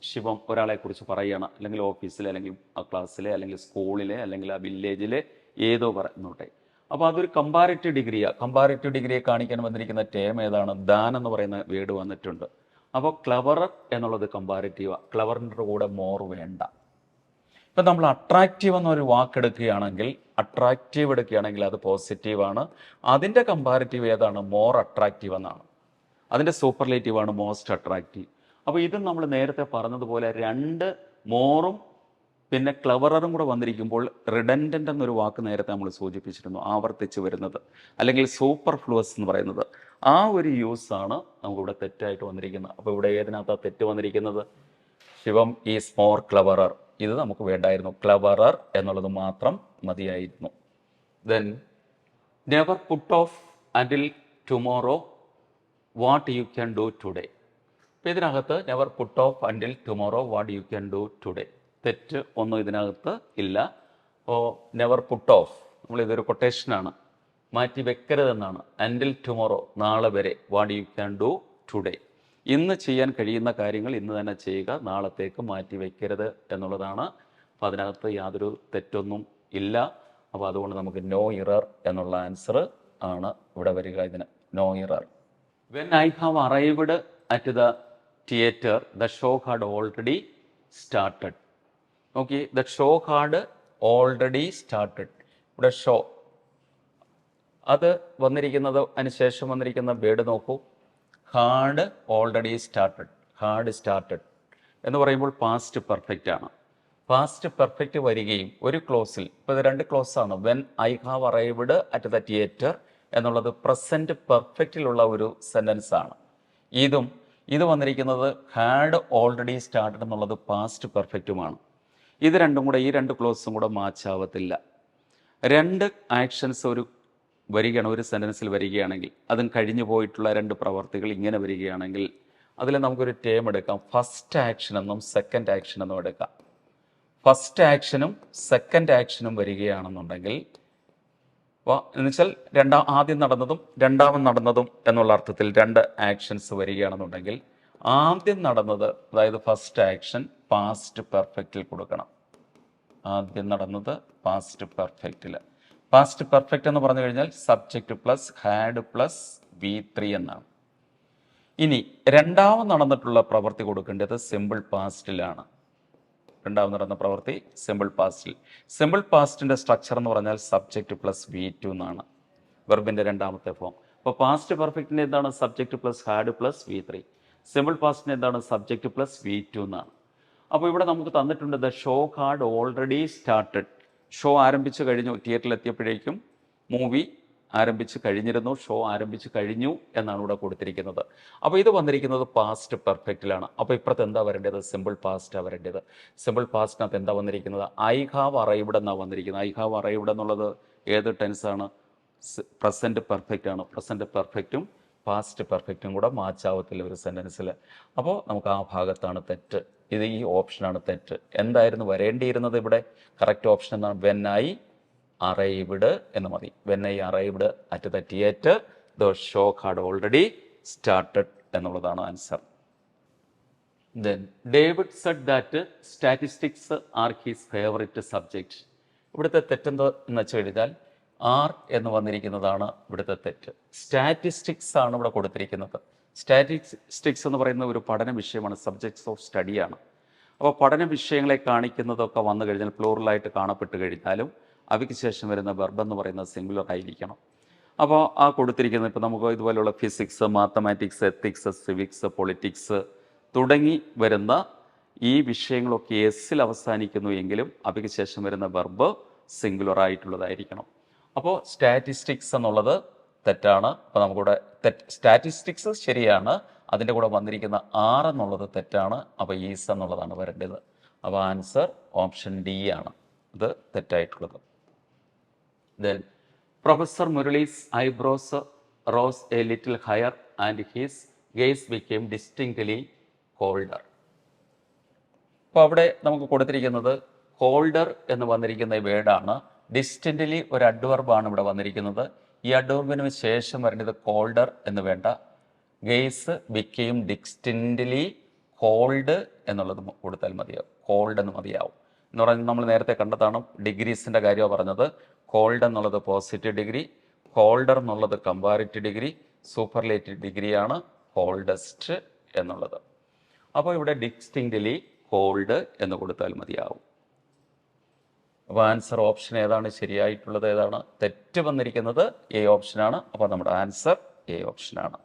ശിവം ഒരാളെക്കുറിച്ച് പറയുകയാണ്, അല്ലെങ്കിൽ ഓഫീസിലെ അല്ലെങ്കിൽ ആ ക്ലാസ്സിലെ അല്ലെങ്കിൽ സ്കൂളിലെ അല്ലെങ്കിൽ ആ വില്ലേജിലെ ഏതോ പറയുന്നോട്ടെ. അപ്പോൾ അതൊരു കമ്പാരിറ്റീവ് ഡിഗ്രിയാണ്. കമ്പാരിറ്റീവ് ഡിഗ്രിയെ കാണിക്കാൻ വന്നിരിക്കുന്ന ടേം ഏതാണ്? ദാൻ എന്ന് പറയുന്ന വേർഡ് വന്നിട്ടുണ്ട്. അപ്പോൾ ക്ലവറർ എന്നുള്ളത് കമ്പാരിറ്റീവാണ്. ക്ലവറിൻ്റെ കൂടെ മോർ വേണ്ട. ഇപ്പം നമ്മൾ അട്രാക്റ്റീവ് എന്നൊരു വാക്കെടുക്കുകയാണെങ്കിൽ, അട്രാക്റ്റീവ് എടുക്കുകയാണെങ്കിൽ അത് പോസിറ്റീവാണ്. അതിൻ്റെ കമ്പാരിറ്റീവ് ഏതാണ്? മോർ അട്രാക്റ്റീവ് എന്നാണ്. അതിൻ്റെ സൂപ്പർലേറ്റീവാണ് മോസ്റ്റ് അട്രാക്റ്റീവ്. അപ്പോൾ ഇത് നമ്മൾ നേരത്തെ പറഞ്ഞതുപോലെ രണ്ട് മോറും പിന്നെ ക്ലവററും കൂടെ വന്നിരിക്കുമ്പോൾ റിഡൻഡൻ്റ് എന്നൊരു വാക്ക് നേരത്തെ നമ്മൾ സൂചിപ്പിച്ചിരുന്നു, ആവർത്തിച്ച് വരുന്നത് അല്ലെങ്കിൽ സൂപ്പർ ഫ്ലുവസ് എന്ന് പറയുന്നത്. ആ ഒരു യൂസാണ് നമുക്കിവിടെ തെറ്റായിട്ട് വന്നിരിക്കുന്നത്. അപ്പോൾ ഇവിടെ ഏതിനകത്താണ് തെറ്റ് വന്നിരിക്കുന്നത്? ശിവം ഈസ് മോർ ക്ലവറർ. ഇത് നമുക്ക് വേണ്ടായിരുന്നു, ക്ലവറർ എന്നുള്ളത് മാത്രം മതിയായിരുന്നു. Then never put off അൻറ്റിൽ tomorrow what you can do today. അപ്പോൾ ഇതിനകത്ത് never put off അൻറ്റിൽ tomorrow what you can do today, തെറ്റ് ഒന്നും ഇതിനകത്ത് ഇല്ല. അപ്പോൾ നെവർ പുട്ട് ഓഫ്, നമ്മളിതൊരു കൊട്ടേഷനാണ്, മാറ്റി വെക്കരുതെന്നാണ്. അൻറ്റിൽ ടുമോറോ, നാളെ വരെ. What you can do today, ഇന്ന് ചെയ്യാൻ കഴിയുന്ന കാര്യങ്ങൾ ഇന്ന് തന്നെ ചെയ്യുക, നാളത്തേക്ക് മാറ്റി വയ്ക്കരുത് എന്നുള്ളതാണ്. അപ്പോൾ അതിനകത്ത് യാതൊരു തെറ്റൊന്നും ഇല്ല. അപ്പോൾ അതുകൊണ്ട് നമുക്ക് നോ ഇറർ എന്നുള്ള ആൻസർ ആണ് ഇവിടെ വരിക. ഇതിന് no error. When I have arrived at the theatre the show had already started. Okay, the show had already started. ഇവിടെ ഷോ അത് വന്നിരിക്കുന്നത്, അതിനുശേഷം വന്നിരിക്കുന്ന വേർഡ് നോക്കൂ, had already started. Had started എന്ന് പറയുമ്പോൾ പാസ്റ്റ് പെർഫെക്റ്റ് ആണ്. പാസ്റ്റ് പെർഫെക്റ്റ് വരികയും ഒരു ക്ലോസിൽ, ഇപ്പോൾ ഇത് രണ്ട് ക്ലോസാണ്. When I have arrived at the theatre എന്നുള്ളത് പ്രസൻറ്റ് പെർഫെക്റ്റിലുള്ള ഒരു സെൻറ്റൻസ് ആണ്. ഇത് വന്നിരിക്കുന്നത് ഹാഡ് ഓൾറെഡി സ്റ്റാർട്ടഡ് എന്നുള്ളത് പാസ്റ്റ് പെർഫെക്റ്റുമാണ്. ഇത് രണ്ടും കൂടെ, ഈ രണ്ട് ക്ലോസും കൂടെ മാച്ച് ആവത്തില്ല. രണ്ട് ആക്ഷൻസ് വരികയാണ്, ഒരു സെൻറ്റൻസിൽ വരികയാണെങ്കിൽ, അതും കഴിഞ്ഞു പോയിട്ടുള്ള രണ്ട് പ്രവർത്തികൾ ഇങ്ങനെ വരികയാണെങ്കിൽ അതിൽ നമുക്കൊരു ടേം എടുക്കാം. ഫസ്റ്റ് ആക്ഷൻ എന്നും സെക്കൻഡ് ആക്ഷൻ എന്നും എടുക്കാം. ഫസ്റ്റ് ആക്ഷനും സെക്കൻഡ് ആക്ഷനും വരികയാണെന്നുണ്ടെങ്കിൽ, എന്നുവെച്ചാൽ ആദ്യം നടന്നതും രണ്ടാമത് നടന്നതും എന്നുള്ള അർത്ഥത്തിൽ രണ്ട് ആക്ഷൻസ് വരികയാണെന്നുണ്ടെങ്കിൽ, ആദ്യം നടന്നത്, അതായത് ഫസ്റ്റ് ആക്ഷൻ പാസ്റ്റ് പെർഫെക്റ്റിൽ കൊടുക്കണം. ആദ്യം നടന്നത് പാസ്റ്റ് പെർഫെക്റ്റിൽ. പാസ്റ്റ് പെർഫെക്റ്റ് എന്ന് പറഞ്ഞു കഴിഞ്ഞാൽ subject plus had plus V3 എന്നാണ്. ഇനി രണ്ടാമത് നടന്നിട്ടുള്ള പ്രവൃത്തി കൊടുക്കേണ്ടത് സിമ്പിൾ പാസ്റ്റിലാണ്. രണ്ടാമത് നടന്ന പ്രവൃത്തി സിമ്പിൾ പാസ്റ്റിൽ. സിമ്പിൾ പാസ്റ്റിൻ്റെ സ്ട്രക്ചർ എന്ന് പറഞ്ഞാൽ സബ്ജക്റ്റ് പ്ലസ് V2 എന്നാണ്, വെർബിൻ്റെ രണ്ടാമത്തെ ഫോം. അപ്പോൾ പാസ്റ്റ് പെർഫെക്റ്റിൻ്റെ എന്താണ്? Subject plus had plus V3. Simple പാസ്റ്റിൻ്റെ എന്താണ്? സബ്ജക്റ്റ് പ്ലസ് V2 എന്നാണ്. അപ്പോൾ ഇവിടെ നമുക്ക് തന്നിട്ടുണ്ട് the show had already started. Show ആരംഭിച്ച് കഴിഞ്ഞു, തിയേറ്ററിൽ എത്തിയപ്പോഴേക്കും മൂവി ആരംഭിച്ച് കഴിഞ്ഞിരുന്നു, ഷോ ആരംഭിച്ച് കഴിഞ്ഞു എന്നാണ് ഇവിടെ കൊടുത്തിരിക്കുന്നത്. അപ്പോൾ ഇത് വന്നിരിക്കുന്നത് പാസ്റ്റ് പെർഫെക്റ്റിലാണ്. അപ്പോൾ ഇപ്പുറത്ത് എന്താ വരേണ്ടത്? സിമ്പിൾ പാസ്റ്റാണ് വരേണ്ടത്. സിമ്പിൾ പാസ്റ്റിനകത്ത് എന്താ വന്നിരിക്കുന്നത്? ഐ ഹാവ് അറൈവ്ഡ് എന്നാണ് വന്നിരിക്കുന്നത്. ഐ ഹാവ് അറൈവ്ഡ് എന്നുള്ളത് ഏത് ടെൻസാണ്? പ്രസൻറ്റ് പെർഫെക്റ്റ് ആണ്. പ്രസൻറ്റ് പെർഫെക്റ്റും പാസ്റ്റ് പെർഫെക്റ്റും കൂടെ മാച്ചാവത്തില്ല ഒരു സെൻറ്റൻസിൽ. അപ്പോൾ നമുക്ക് ആ ഭാഗത്താണ് തെറ്റ്. ഇത് ഈ ഓപ്ഷനാണ് തെറ്റ്. എന്തായിരുന്നു വരേണ്ടിയിരുന്നത് ഇവിടെ? കറക്റ്റ് ഓപ്ഷൻ എന്നാണ് വെൻ ഐ അറൈവ്ഡ് എന്ന് മതി. When I arrived at the theatre the show had already started എന്നുള്ളതാണ് answer. Then David said that statistics are his favourite subject. ഇവിടുത്തെ തെറ്റെന്താ എന്ന് വെച്ച് കഴിഞ്ഞാൽ ആർ എന്ന് വന്നിരിക്കുന്നതാണ് ഇവിടുത്തെ തെറ്റ്. സ്റ്റാറ്റിസ്റ്റിക്സ് ആണ് ഇവിടെ കൊടുത്തിരിക്കുന്നത്. സ്റ്റാറ്റിസ്റ്റിക്സ് എന്ന് പറയുന്ന ഒരു പഠന വിഷയമാണ്, സബ്ജക്ട്സ് ഓഫ് സ്റ്റഡിയാണ്. അപ്പോൾ പഠന വിഷയങ്ങളെ കാണിക്കുന്നതൊക്കെ വന്നു കഴിഞ്ഞാൽ പ്ലൂറലായിട്ട് കാണപ്പെട്ട് കഴിഞ്ഞാലും അവയ്ക്ക് ശേഷം വരുന്ന വെർബ് എന്ന് പറയുന്നത് സിംഗുലർ ആയിരിക്കണം. അപ്പോൾ ആ കൊടുത്തിരിക്കുന്നത് ഇപ്പോൾ നമുക്ക് ഇതുപോലെയുള്ള physics, mathematics, ethics, civics, politics തുടങ്ങി വരുന്ന ഈ വിഷയങ്ങളൊക്കെ എസ്സിൽ അവസാനിക്കുന്നു എങ്കിലും അവയ്ക്ക് ശേഷം വരുന്ന വെർബ് സിംഗുലർ ആയിട്ടുള്ളതായിരിക്കണം. അപ്പോൾ സ്റ്റാറ്റിസ്റ്റിക്സ് എന്നുള്ളത് തെറ്റാണ്. അപ്പോൾ നമുക്കിവിടെ സ്റ്റാറ്റിസ്റ്റിക്സ് ശരിയാണ്, അതിൻ്റെ കൂടെ വന്നിരിക്കുന്ന ആർ എന്നുള്ളത് തെറ്റാണ്. അപ്പോൾ ഈസ് എന്നുള്ളതാണ് വരേണ്ടത്. അപ്പോൾ ആൻസർ ഓപ്ഷൻ ഡി ആണ്, ഇത് തെറ്റായിട്ടുള്ളത്. Then professor Murali's eyebrows rose a little higher and his gaze became distinctly colder. അപ്പോൾ അവിടെ നമുക്ക് കൊടുത്തിരിക്കുന്നത് കോൾഡർ എന്ന് വന്നിരിക്കുന്ന വേർഡാണ്. ഡിസ്റ്റിൻ്റ്ലി ഒരു അഡ്വർബാണ് ഇവിടെ വന്നിരിക്കുന്നത്. ഈ അഡ്വർബിന് ശേഷം വരേണ്ടത് കോൾഡർ എന്ന് വേണ്ട, ഗെയ്സ് ബിക്കെയും ഡിസ്റ്റിൻ്റ്ലി കോൾഡ് എന്നുള്ളത് കൊടുത്താൽ മതിയാവും. കോൾഡ് എന്ന് മതിയാവും എന്ന് പറഞ്ഞാൽ നമ്മൾ നേരത്തെ കണ്ടതാണ്. ഡിഗ്രീസിൻ്റെ കാര്യമാണ് പറഞ്ഞത്. കോൾഡ് എന്നുള്ളത് പോസിറ്റീവ് ഡിഗ്രി, കോൾഡർ എന്നുള്ളത് കമ്പാരിറ്റീവ് ഡിഗ്രി, സൂപ്പർലേറ്റീവ് ഡിഗ്രിയാണ് കോൾഡസ്റ്റ് എന്നുള്ളത്. അപ്പോൾ ഇവിടെ ഡിസ്റ്റിങ്ക്റ്റ്ലി കോൾഡ് എന്ന് കൊടുത്താൽ മതിയാവും. അപ്പോൾ ആൻസർ ഓപ്ഷൻ ഏതാണ് ശരിയായിട്ടുള്ളത്, ഏതാണ് തെറ്റ് വന്നിരിക്കുന്നത്? എ ഓപ്ഷനാണ്. അപ്പോൾ നമ്മുടെ ആൻസർ എ ഓപ്ഷനാണ്.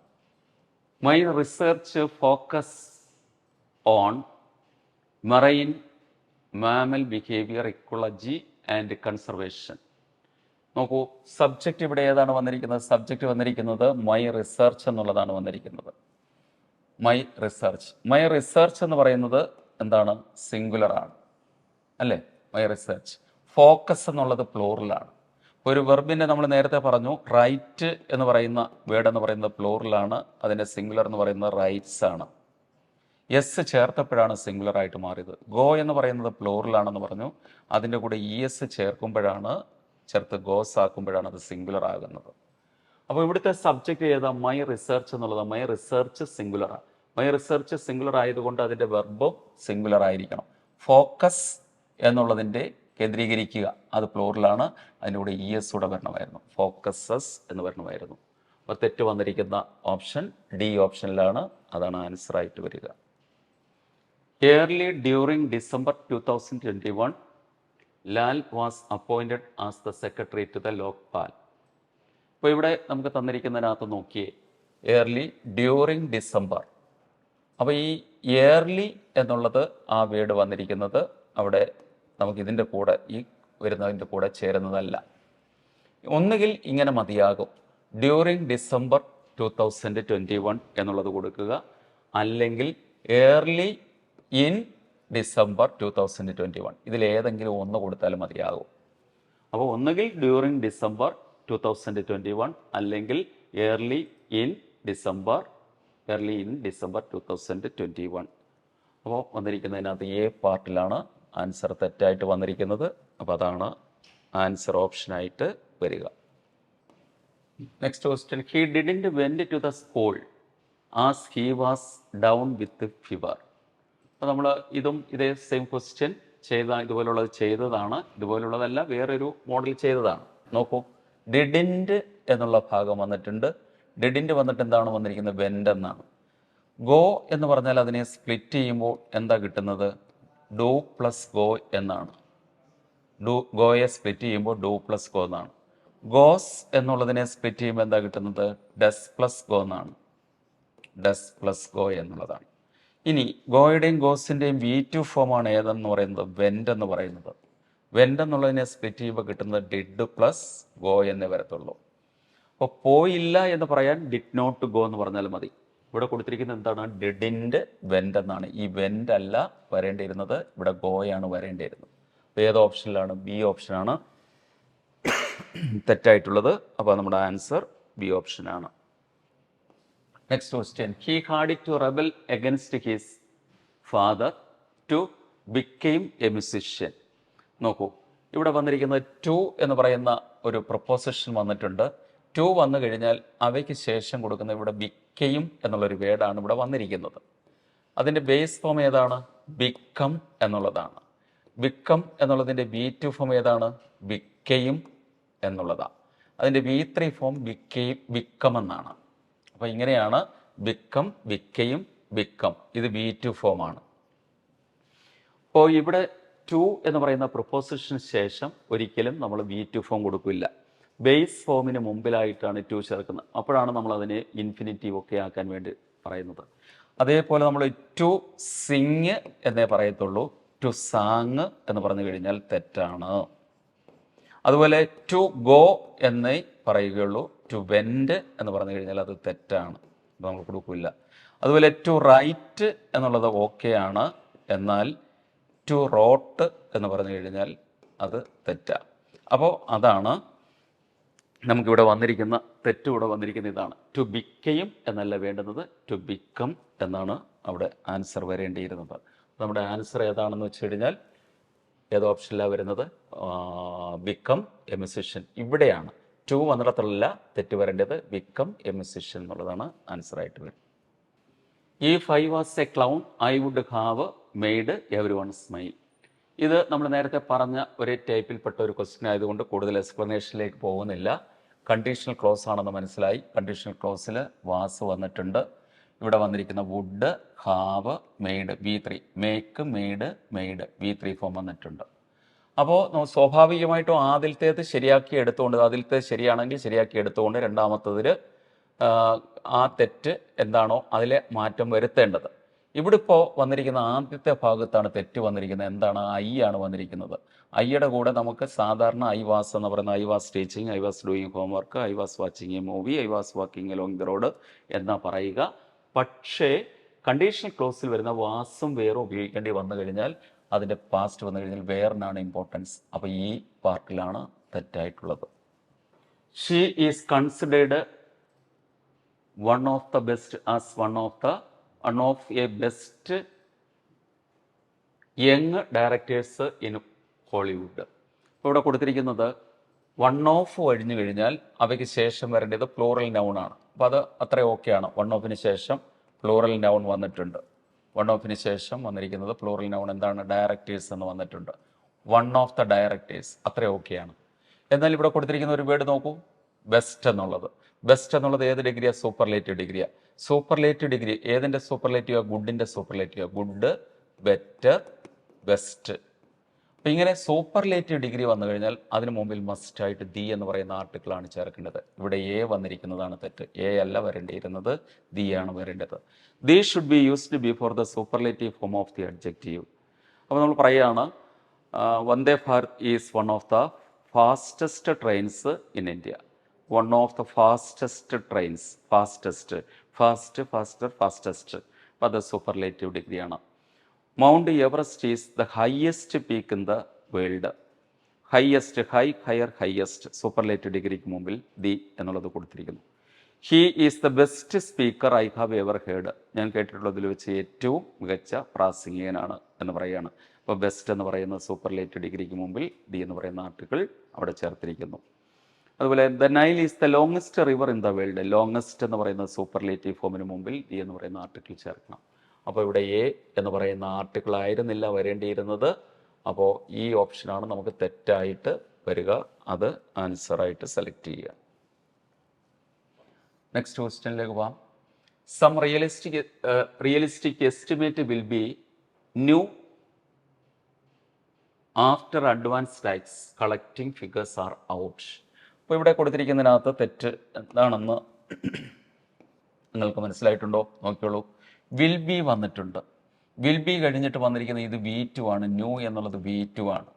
My research focus on marine mammal behaviour, ecology and conservation. നോക്കൂ, സബ്ജക്റ്റ് ഇവിടെ ഏതാണ് വന്നിരിക്കുന്നത്? സബ്ജക്റ്റ് വന്നിരിക്കുന്നത് മൈ റിസർച്ച് എന്നുള്ളതാണ് വന്നിരിക്കുന്നത്. My research. മൈ റിസർച്ച് എന്ന് പറയുന്നത് എന്താണ്? സിംഗുലർ ആണ് അല്ലേ? My research. ഫോക്കസ് എന്നുള്ളത് പ്ലൂറലാണ്. ഒരു വെർബിൻ്റെ നമ്മൾ നേരത്തെ പറഞ്ഞു, റൈറ്റ് എന്ന് പറയുന്ന വേർഡ് എന്ന് പറയുന്നത് പ്ലൂറലാണ്, അതിൻ്റെ സിംഗുലർ എന്ന് പറയുന്നത് റൈറ്റ്സ് ആണ്. എസ് ചേർത്തപ്പോഴാണ് സിംഗുലർ ആയിട്ട് മാറിയത്. ഗോ എന്ന് പറയുന്നത് പ്ലൂറലാണെന്ന് പറഞ്ഞു, അതിൻ്റെ കൂടെ ഇ എസ് ചേർക്കുമ്പോഴാണ്, ചേർത്ത് ഗോസ് ആക്കുമ്പോഴാണ് അത് സിംഗുലർ ആകുന്നത്. അപ്പോൾ ഇവിടുത്തെ സബ്ജക്റ്റ് ഏതാ? മൈ റിസർച്ച് എന്നുള്ളത്. മൈ റിസർച്ച് സിംഗുലറാണ്. മൈ റിസർച്ച് സിംഗുലർ ആയതുകൊണ്ട് അതിൻ്റെ വെർബും സിംഗുലർ ആയിരിക്കണം. ഫോക്കസ് എന്നുള്ളതിൻ്റെ കേന്ദ്രീകരിക്കുക, അത് പ്ലൂറലാണ്, അതിൻ്റെ കൂടെ ഇ എസ് കൂടെ വരണമായിരുന്നു, ഫോക്കസസ് എന്ന് വരണമായിരുന്നു. അപ്പോൾ തെറ്റ് വന്നിരിക്കുന്ന ഓപ്ഷൻ ഡി ഓപ്ഷനിലാണ്, അതാണ് ആൻസർ ആയിട്ട് വരിക. Early during December 2021, Lal was appointed as the secretary to the Lokpal. ഇപ്പോൾ ഇവിടെ നമുക്ക് തന്നിരിക്കുന്നതിനകത്ത് നോക്കിയേ, ഏർലി ഡ്യൂറിങ് ഡിസംബർ. അപ്പോൾ ഈ ഇയർലി എന്നുള്ളത് ആ വേർഡ് വന്നിരിക്കുന്നത് അവിടെ നമുക്ക് ഇതിൻ്റെ കൂടെ, ഈ വരുന്നതിൻ്റെ കൂടെ ചേരുന്നതല്ല. ഒന്നുകിൽ ഇങ്ങനെ മതിയാകും, ഡ്യൂറിങ് ഡിസംബർ 2021 എന്നുള്ളത് കൊടുക്കുക, അല്ലെങ്കിൽ ഏർലി ഇൻ ഡിസംബർ 2021, ഇതിലേതെങ്കിലും ഒന്ന് കൊടുത്താലും മതിയാകും. അപ്പോൾ ഒന്നുകിൽ ഡ്യൂറിങ് ഡിസംബർ 2021 അല്ലെങ്കിൽ ഏർലി ഇൻ ഡിസംബർ 2021. അപ്പോൾ വന്നിരിക്കുന്നതിനകത്ത് എ പാർട്ടിലാണ് ആൻസർ തെറ്റായിട്ട് വന്നിരിക്കുന്നത്. അപ്പോൾ അതാണ് ആൻസർ ഓപ്ഷനായിട്ട് വരിക. Next question, he didn't went to the school as he was down with fever. അപ്പോൾ നമ്മൾ ഇതും ഇതേ സെയിം ക്വസ്റ്റ്യൻ ഇതുപോലുള്ളത് ചെയ്തതാണ്, ഇതുപോലുള്ളതല്ല, വേറൊരു മോഡൽ ചെയ്തതാണ്. നോക്കൂ, ഡിഡിൻറ്റ് എന്നുള്ള ഭാഗം വന്നിട്ടുണ്ട്. ഡിഡിൻറ്റ് വന്നിട്ട് എന്താണ് വന്നിരിക്കുന്നത്? വെൻ്റ് എന്നാണ്. ഗോ എന്ന് പറഞ്ഞാൽ അതിനെ സ്പ്ലിറ്റ് ചെയ്യുമ്പോൾ എന്താ കിട്ടുന്നത്? ഡു പ്ലസ് ഗോ എന്നാണ്. ഗോയെ സ്പ്ലിറ്റ് ചെയ്യുമ്പോൾ ഡു പ്ലസ് ഗോ എന്നാണ്. ഗോസ് എന്നുള്ളതിനെ സ്പ്ലിറ്റ് ചെയ്യുമ്പോൾ എന്താ കിട്ടുന്നത്? ഡസ് പ്ലസ് ഗോ എന്നാണ്. ഡസ് പ്ലസ് ഗോ എന്നുള്ളതാണ്. ഇനി ഗോയുടെയും ഗോസിൻ്റെയും V2 ഫോമാണ് ഏതെന്ന് പറയുന്നത്? വെൻ്റ് എന്ന് പറയുന്നത്. വെൻ്റ് എന്നുള്ളതിനെ സ്പ്ലിറ്റ് ചെയ്യുമ്പോൾ കിട്ടുന്നത് ഡിഡ് പ്ലസ് ഗോ എന്നേ വരത്തുള്ളൂ. അപ്പോൾ പോയില്ല എന്ന് പറയാൻ ഡിഡ് നോട്ട് ഗോ എന്ന് പറഞ്ഞാൽ മതി. ഇവിടെ കൊടുത്തിരിക്കുന്നത് എന്താണ്? ഡിഡിൻറ്റ് വെൻ്റ് എന്നാണ്. ഈ വെൻ്റ് അല്ല വരേണ്ടിയിരുന്നത്, ഇവിടെ ഗോയാണ് വരേണ്ടിയിരുന്നത്. അപ്പോൾ ഏത് ഓപ്ഷനിലാണ്? ബി ഓപ്ഷനാണ് തെറ്റായിട്ടുള്ളത്. അപ്പോൾ നമ്മുടെ ആൻസർ ബി ഓപ്ഷനാണ്. Next question, he had to rebel against his father to became a musician. നോക്കൂ, ഇവിടെ വന്നിരിക്കുന്നത് ടു എന്ന് പറയുന്ന ഒരു പ്രൊപ്പോസിഷൻ വന്നിട്ടുണ്ട്. ടു വന്നു കഴിഞ്ഞാൽ അവയ്ക്ക് ശേഷം കൊടുക്കുന്ന ഇവിടെ ബിക്കെയിം എന്നുള്ളൊരു വേർഡാണ് ഇവിടെ വന്നിരിക്കുന്നത്. അതിൻ്റെ ബേസ് ഫോം ഏതാണ്? ബിക്കം എന്നുള്ളതാണ്. ബിക്കം എന്നുള്ളതിൻ്റെ V2 ഫോം ഏതാണ്? ബിക്കെയിം എന്നുള്ളതാണ്. അതിൻ്റെ V3 ഫോം ബിക്കം എന്നാണ്. അപ്പോൾ ഇങ്ങനെയാണ് ബിക്കം, ബിക്കയും, ബിക്കം. ഇത് V2 ഫോമാണ്. അപ്പോൾ ഇവിടെ ടു എന്ന് പറയുന്ന പ്രൊപ്പോസിഷന് ശേഷം ഒരിക്കലും നമ്മൾ V2 ഫോം കൊടുക്കില്ല. ബേസ് ഫോമിന് മുമ്പിലായിട്ടാണ് ടു ചേർക്കുന്നത്. അപ്പോഴാണ് നമ്മൾ അതിനെ ഇൻഫിനിറ്റീവ് ഒക്കെ ആക്കാൻ വേണ്ടി പറയുന്നത്. അതേപോലെ നമ്മൾ ടു സിങ് എന്നേ പറയത്തുള്ളൂ. ടു സാങ് എന്ന് പറഞ്ഞു കഴിഞ്ഞാൽ തെറ്റാണ്. അതുപോലെ ടു ഗോ എന്നേ പറയുകയുള്ളൂ. ടു വെൻറ്റ് എന്ന് പറഞ്ഞു കഴിഞ്ഞാൽ അത് തെറ്റാണ്, നമ്മൾ കൊടുക്കില്ല. അതുപോലെ ടു റൈറ്റ് എന്നുള്ളത് ഓക്കെ ആണ്. എന്നാൽ ടു റോട്ട് എന്ന് പറഞ്ഞു കഴിഞ്ഞാൽ അത് തെറ്റാണ്. അപ്പോൾ അതാണ് നമുക്കിവിടെ വന്നിരിക്കുന്ന തെറ്റ്. ഇവിടെ വന്നിരിക്കുന്ന ഇതാണ്. ടു ബിക്കയും എന്നല്ല വേണ്ടുന്നത്, ടു ബിക്കം എന്നാണ് അവിടെ ആൻസർ വരേണ്ടിയിരുന്നത്. നമ്മുടെ ആൻസർ ഏതാണെന്ന് വെച്ച് കഴിഞ്ഞാൽ ഏത് ഓപ്ഷനിലാണ് വരുന്നത്? Become a musician. ഇവിടെയാണ് ടു വന്നിടത്തുള്ള തെറ്റ് വരേണ്ടത്. ബിക്കം എ മ്യൂസിഷ്യൻ എന്നുള്ളതാണ് ആൻസറായിട്ട് വരും. If I was a clown I would have made everyone smile. ഇത് നമ്മൾ നേരത്തെ പറഞ്ഞ ഒരേ ടൈപ്പിൽപ്പെട്ട ഒരു ക്വസ്റ്റ്യൻ ആയതുകൊണ്ട് കൂടുതൽ എക്സ്പ്ലനേഷനിലേക്ക് പോകുന്നില്ല. കണ്ടീഷണൽ ക്ലോസ് ആണെന്ന് മനസ്സിലായി. കണ്ടീഷണൽ ക്ലോസിൽ വാസ് വന്നിട്ടുണ്ട്. ഇവിടെ വന്നിരിക്കുന്ന would, have, made V3. Make, made, made V3 form വന്നിട്ടുണ്ട്. അപ്പോൾ സ്വാഭാവികമായിട്ടും ആദ്യത്തേത് ശരിയാക്കി എടുത്തുകൊണ്ട്, ആദ്യത്തെ ശരിയാണെങ്കിൽ ശരിയാക്കി എടുത്തുകൊണ്ട് രണ്ടാമത്തതിൽ ആ തെറ്റ് എന്താണോ അതിലെ മാറ്റം വരുത്തേണ്ടത്. ഇവിടെ ഇപ്പോൾ വന്നിരിക്കുന്ന ആദ്യത്തെ ഭാഗത്താണ് തെറ്റ് വന്നിരിക്കുന്നത്. എന്താണ്? ഐ ആണ് വന്നിരിക്കുന്നത്. ഐയുടെ കൂടെ നമുക്ക് സാധാരണ ഐ വാസ് എന്ന് പറയുന്ന I was teaching, I was doing homework, I was watching A movie, I was walking along the road എന്നാ പറയുക. പക്ഷേ കണ്ടീഷണൽ ക്ലോസിൽ വരുന്ന വാസും വേറും ഉപയോഗിക്കേണ്ടി വന്നു കഴിഞ്ഞാൽ അതിൻ്റെ പാസ്റ്റ് വന്നു കഴിഞ്ഞാൽ വേറിനാണ് ഇമ്പോർട്ടൻസ്. അപ്പോൾ ഈ പാർട്ടിലാണ് തെറ്റായിട്ടുള്ളത്. She is considered one of the best as one of a best young directors in Hollywood. ഇപ്പോൾ ഇവിടെ കൊടുത്തിരിക്കുന്നത് വൺ ഓഫ് കഴിഞ്ഞു കഴിഞ്ഞാൽ അവയ്ക്ക് ശേഷം വരേണ്ടത് പ്ലൂറൽ നൗൺ ആണ്. അപ്പോൾ അത് അത്ര ഓക്കെയാണ്. വൺ ഓഫിന് ശേഷം പ്ലൂറൽ നൗൺ വന്നിട്ടുണ്ട്. വൺ ഓഫിന് ശേഷം വന്നിരിക്കുന്നത് പ്ലൂറൽ നൗൺ എന്താണ്? ഡയറക്ടേഴ്സ് എന്ന് വന്നിട്ടുണ്ട്. വൺ ഓഫ് ദ ഡയറക്ടേഴ്സ് അത്ര ഓക്കെയാണ്. എന്നാൽ ഇവിടെ കൊടുത്തിരിക്കുന്ന ഒരു വേർഡ് നോക്കൂ, ബെസ്റ്റ് എന്നുള്ളത്. ബെസ്റ്റ് എന്നുള്ളത് ഏത് ഡിഗ്രിയാണ്? സൂപ്പർലേറ്റീവ് ഡിഗ്രിയാണ്. സൂപ്പർലേറ്റീവ് ഡിഗ്രി ഏതിൻ്റെ സൂപ്പർലേറ്റീവ്? ഗുഡിൻ്റെ സൂപ്പർലേറ്റീവ്. Good, better, best. അപ്പം ഇങ്ങനെ സൂപ്പർലേറ്റീവ് ഡിഗ്രി വന്നു കഴിഞ്ഞാൽ അതിന് മുമ്പിൽ മസ്റ്റായിട്ട് ദി എന്ന് പറയുന്ന ആർട്ടിക്കിളാണ് ചേർക്കേണ്ടത്. ഇവിടെ എ വന്നിരിക്കുന്നതാണ് തെറ്റ്. എ അല്ല വരേണ്ടിയിരുന്നത്, ദി ആണ് വരേണ്ടത്. The should be used before the superlative form of the adjective. അപ്പോൾ നമ്മൾ പറയുകയാണ് Vande Bharat is one of the fastest trains in India. One of the fastest trains. Fastest, fast, faster, fastest. അപ്പോൾ അത് superlative ഡിഗ്രിയാണ്. Mount Everest is the highest peak in the world. Highest, high, higher, highest. Superlative ഡിഗ്രിക്ക് മുമ്പിൽ the എന്നുള്ളത് കൊടുത്തിരിക്കുന്നു. He is the best speaker I have ever heard. ഞാൻ കേട്ടിട്ടുള്ളതിൽ വെച്ച് ഏറ്റവും മികച്ച പ്രാസംഗികനാണ് എന്ന് പറയുകയാണ്. അപ്പോൾ ബെസ്റ്റ് എന്ന് പറയുന്ന സൂപ്പർലേറ്റീവ് ഡിഗ്രിക്ക് മുമ്പിൽ ദി എന്ന് പറയുന്ന ആർട്ടിക്കിൾ അവിടെ ചേർത്തിരിക്കുന്നു. അതുപോലെ the Nile is the longest river in the world. Longest എന്ന് പറയുന്ന സൂപ്പർലേറ്റീവ് ഫോമിന് മുമ്പിൽ ദി എന്ന് പറയുന്ന ആർട്ടിക്കിൾ ചേർക്കണം. അപ്പോൾ ഇവിടെ എ എന്ന് പറയുന്ന ആർട്ടിക്കിൾ ആയിരുന്നില്ല വരേണ്ടിയിരുന്നത്. അപ്പോൾ ഈ ഓപ്ഷനാണ് നമുക്ക് തെറ്റായിട്ട് വരിക. അത് ആൻസറായിട്ട് സെലക്ട് ചെയ്യുക. നെക്സ്റ്റ് ക്വസ്റ്റ്യനിലേക്ക് പോകാം. Some realistic estimate will be knew after advance tax collecting figures are out. അപ്പോൾ ഇവിടെ കൊടുത്തിരിക്കുന്നതിനകത്ത് തെറ്റ് എന്താണെന്ന് നിങ്ങൾക്ക് മനസ്സിലായിട്ടുണ്ടോ? നോക്കിയോളൂ. വിൽ ബി വന്നിട്ടുണ്ട്. വിൽ ബി കഴിഞ്ഞിട്ട് വന്നിരിക്കുന്ന ഇത് V2 ആണ്. ന്യൂ എന്നുള്ളത് V2 ആണ്.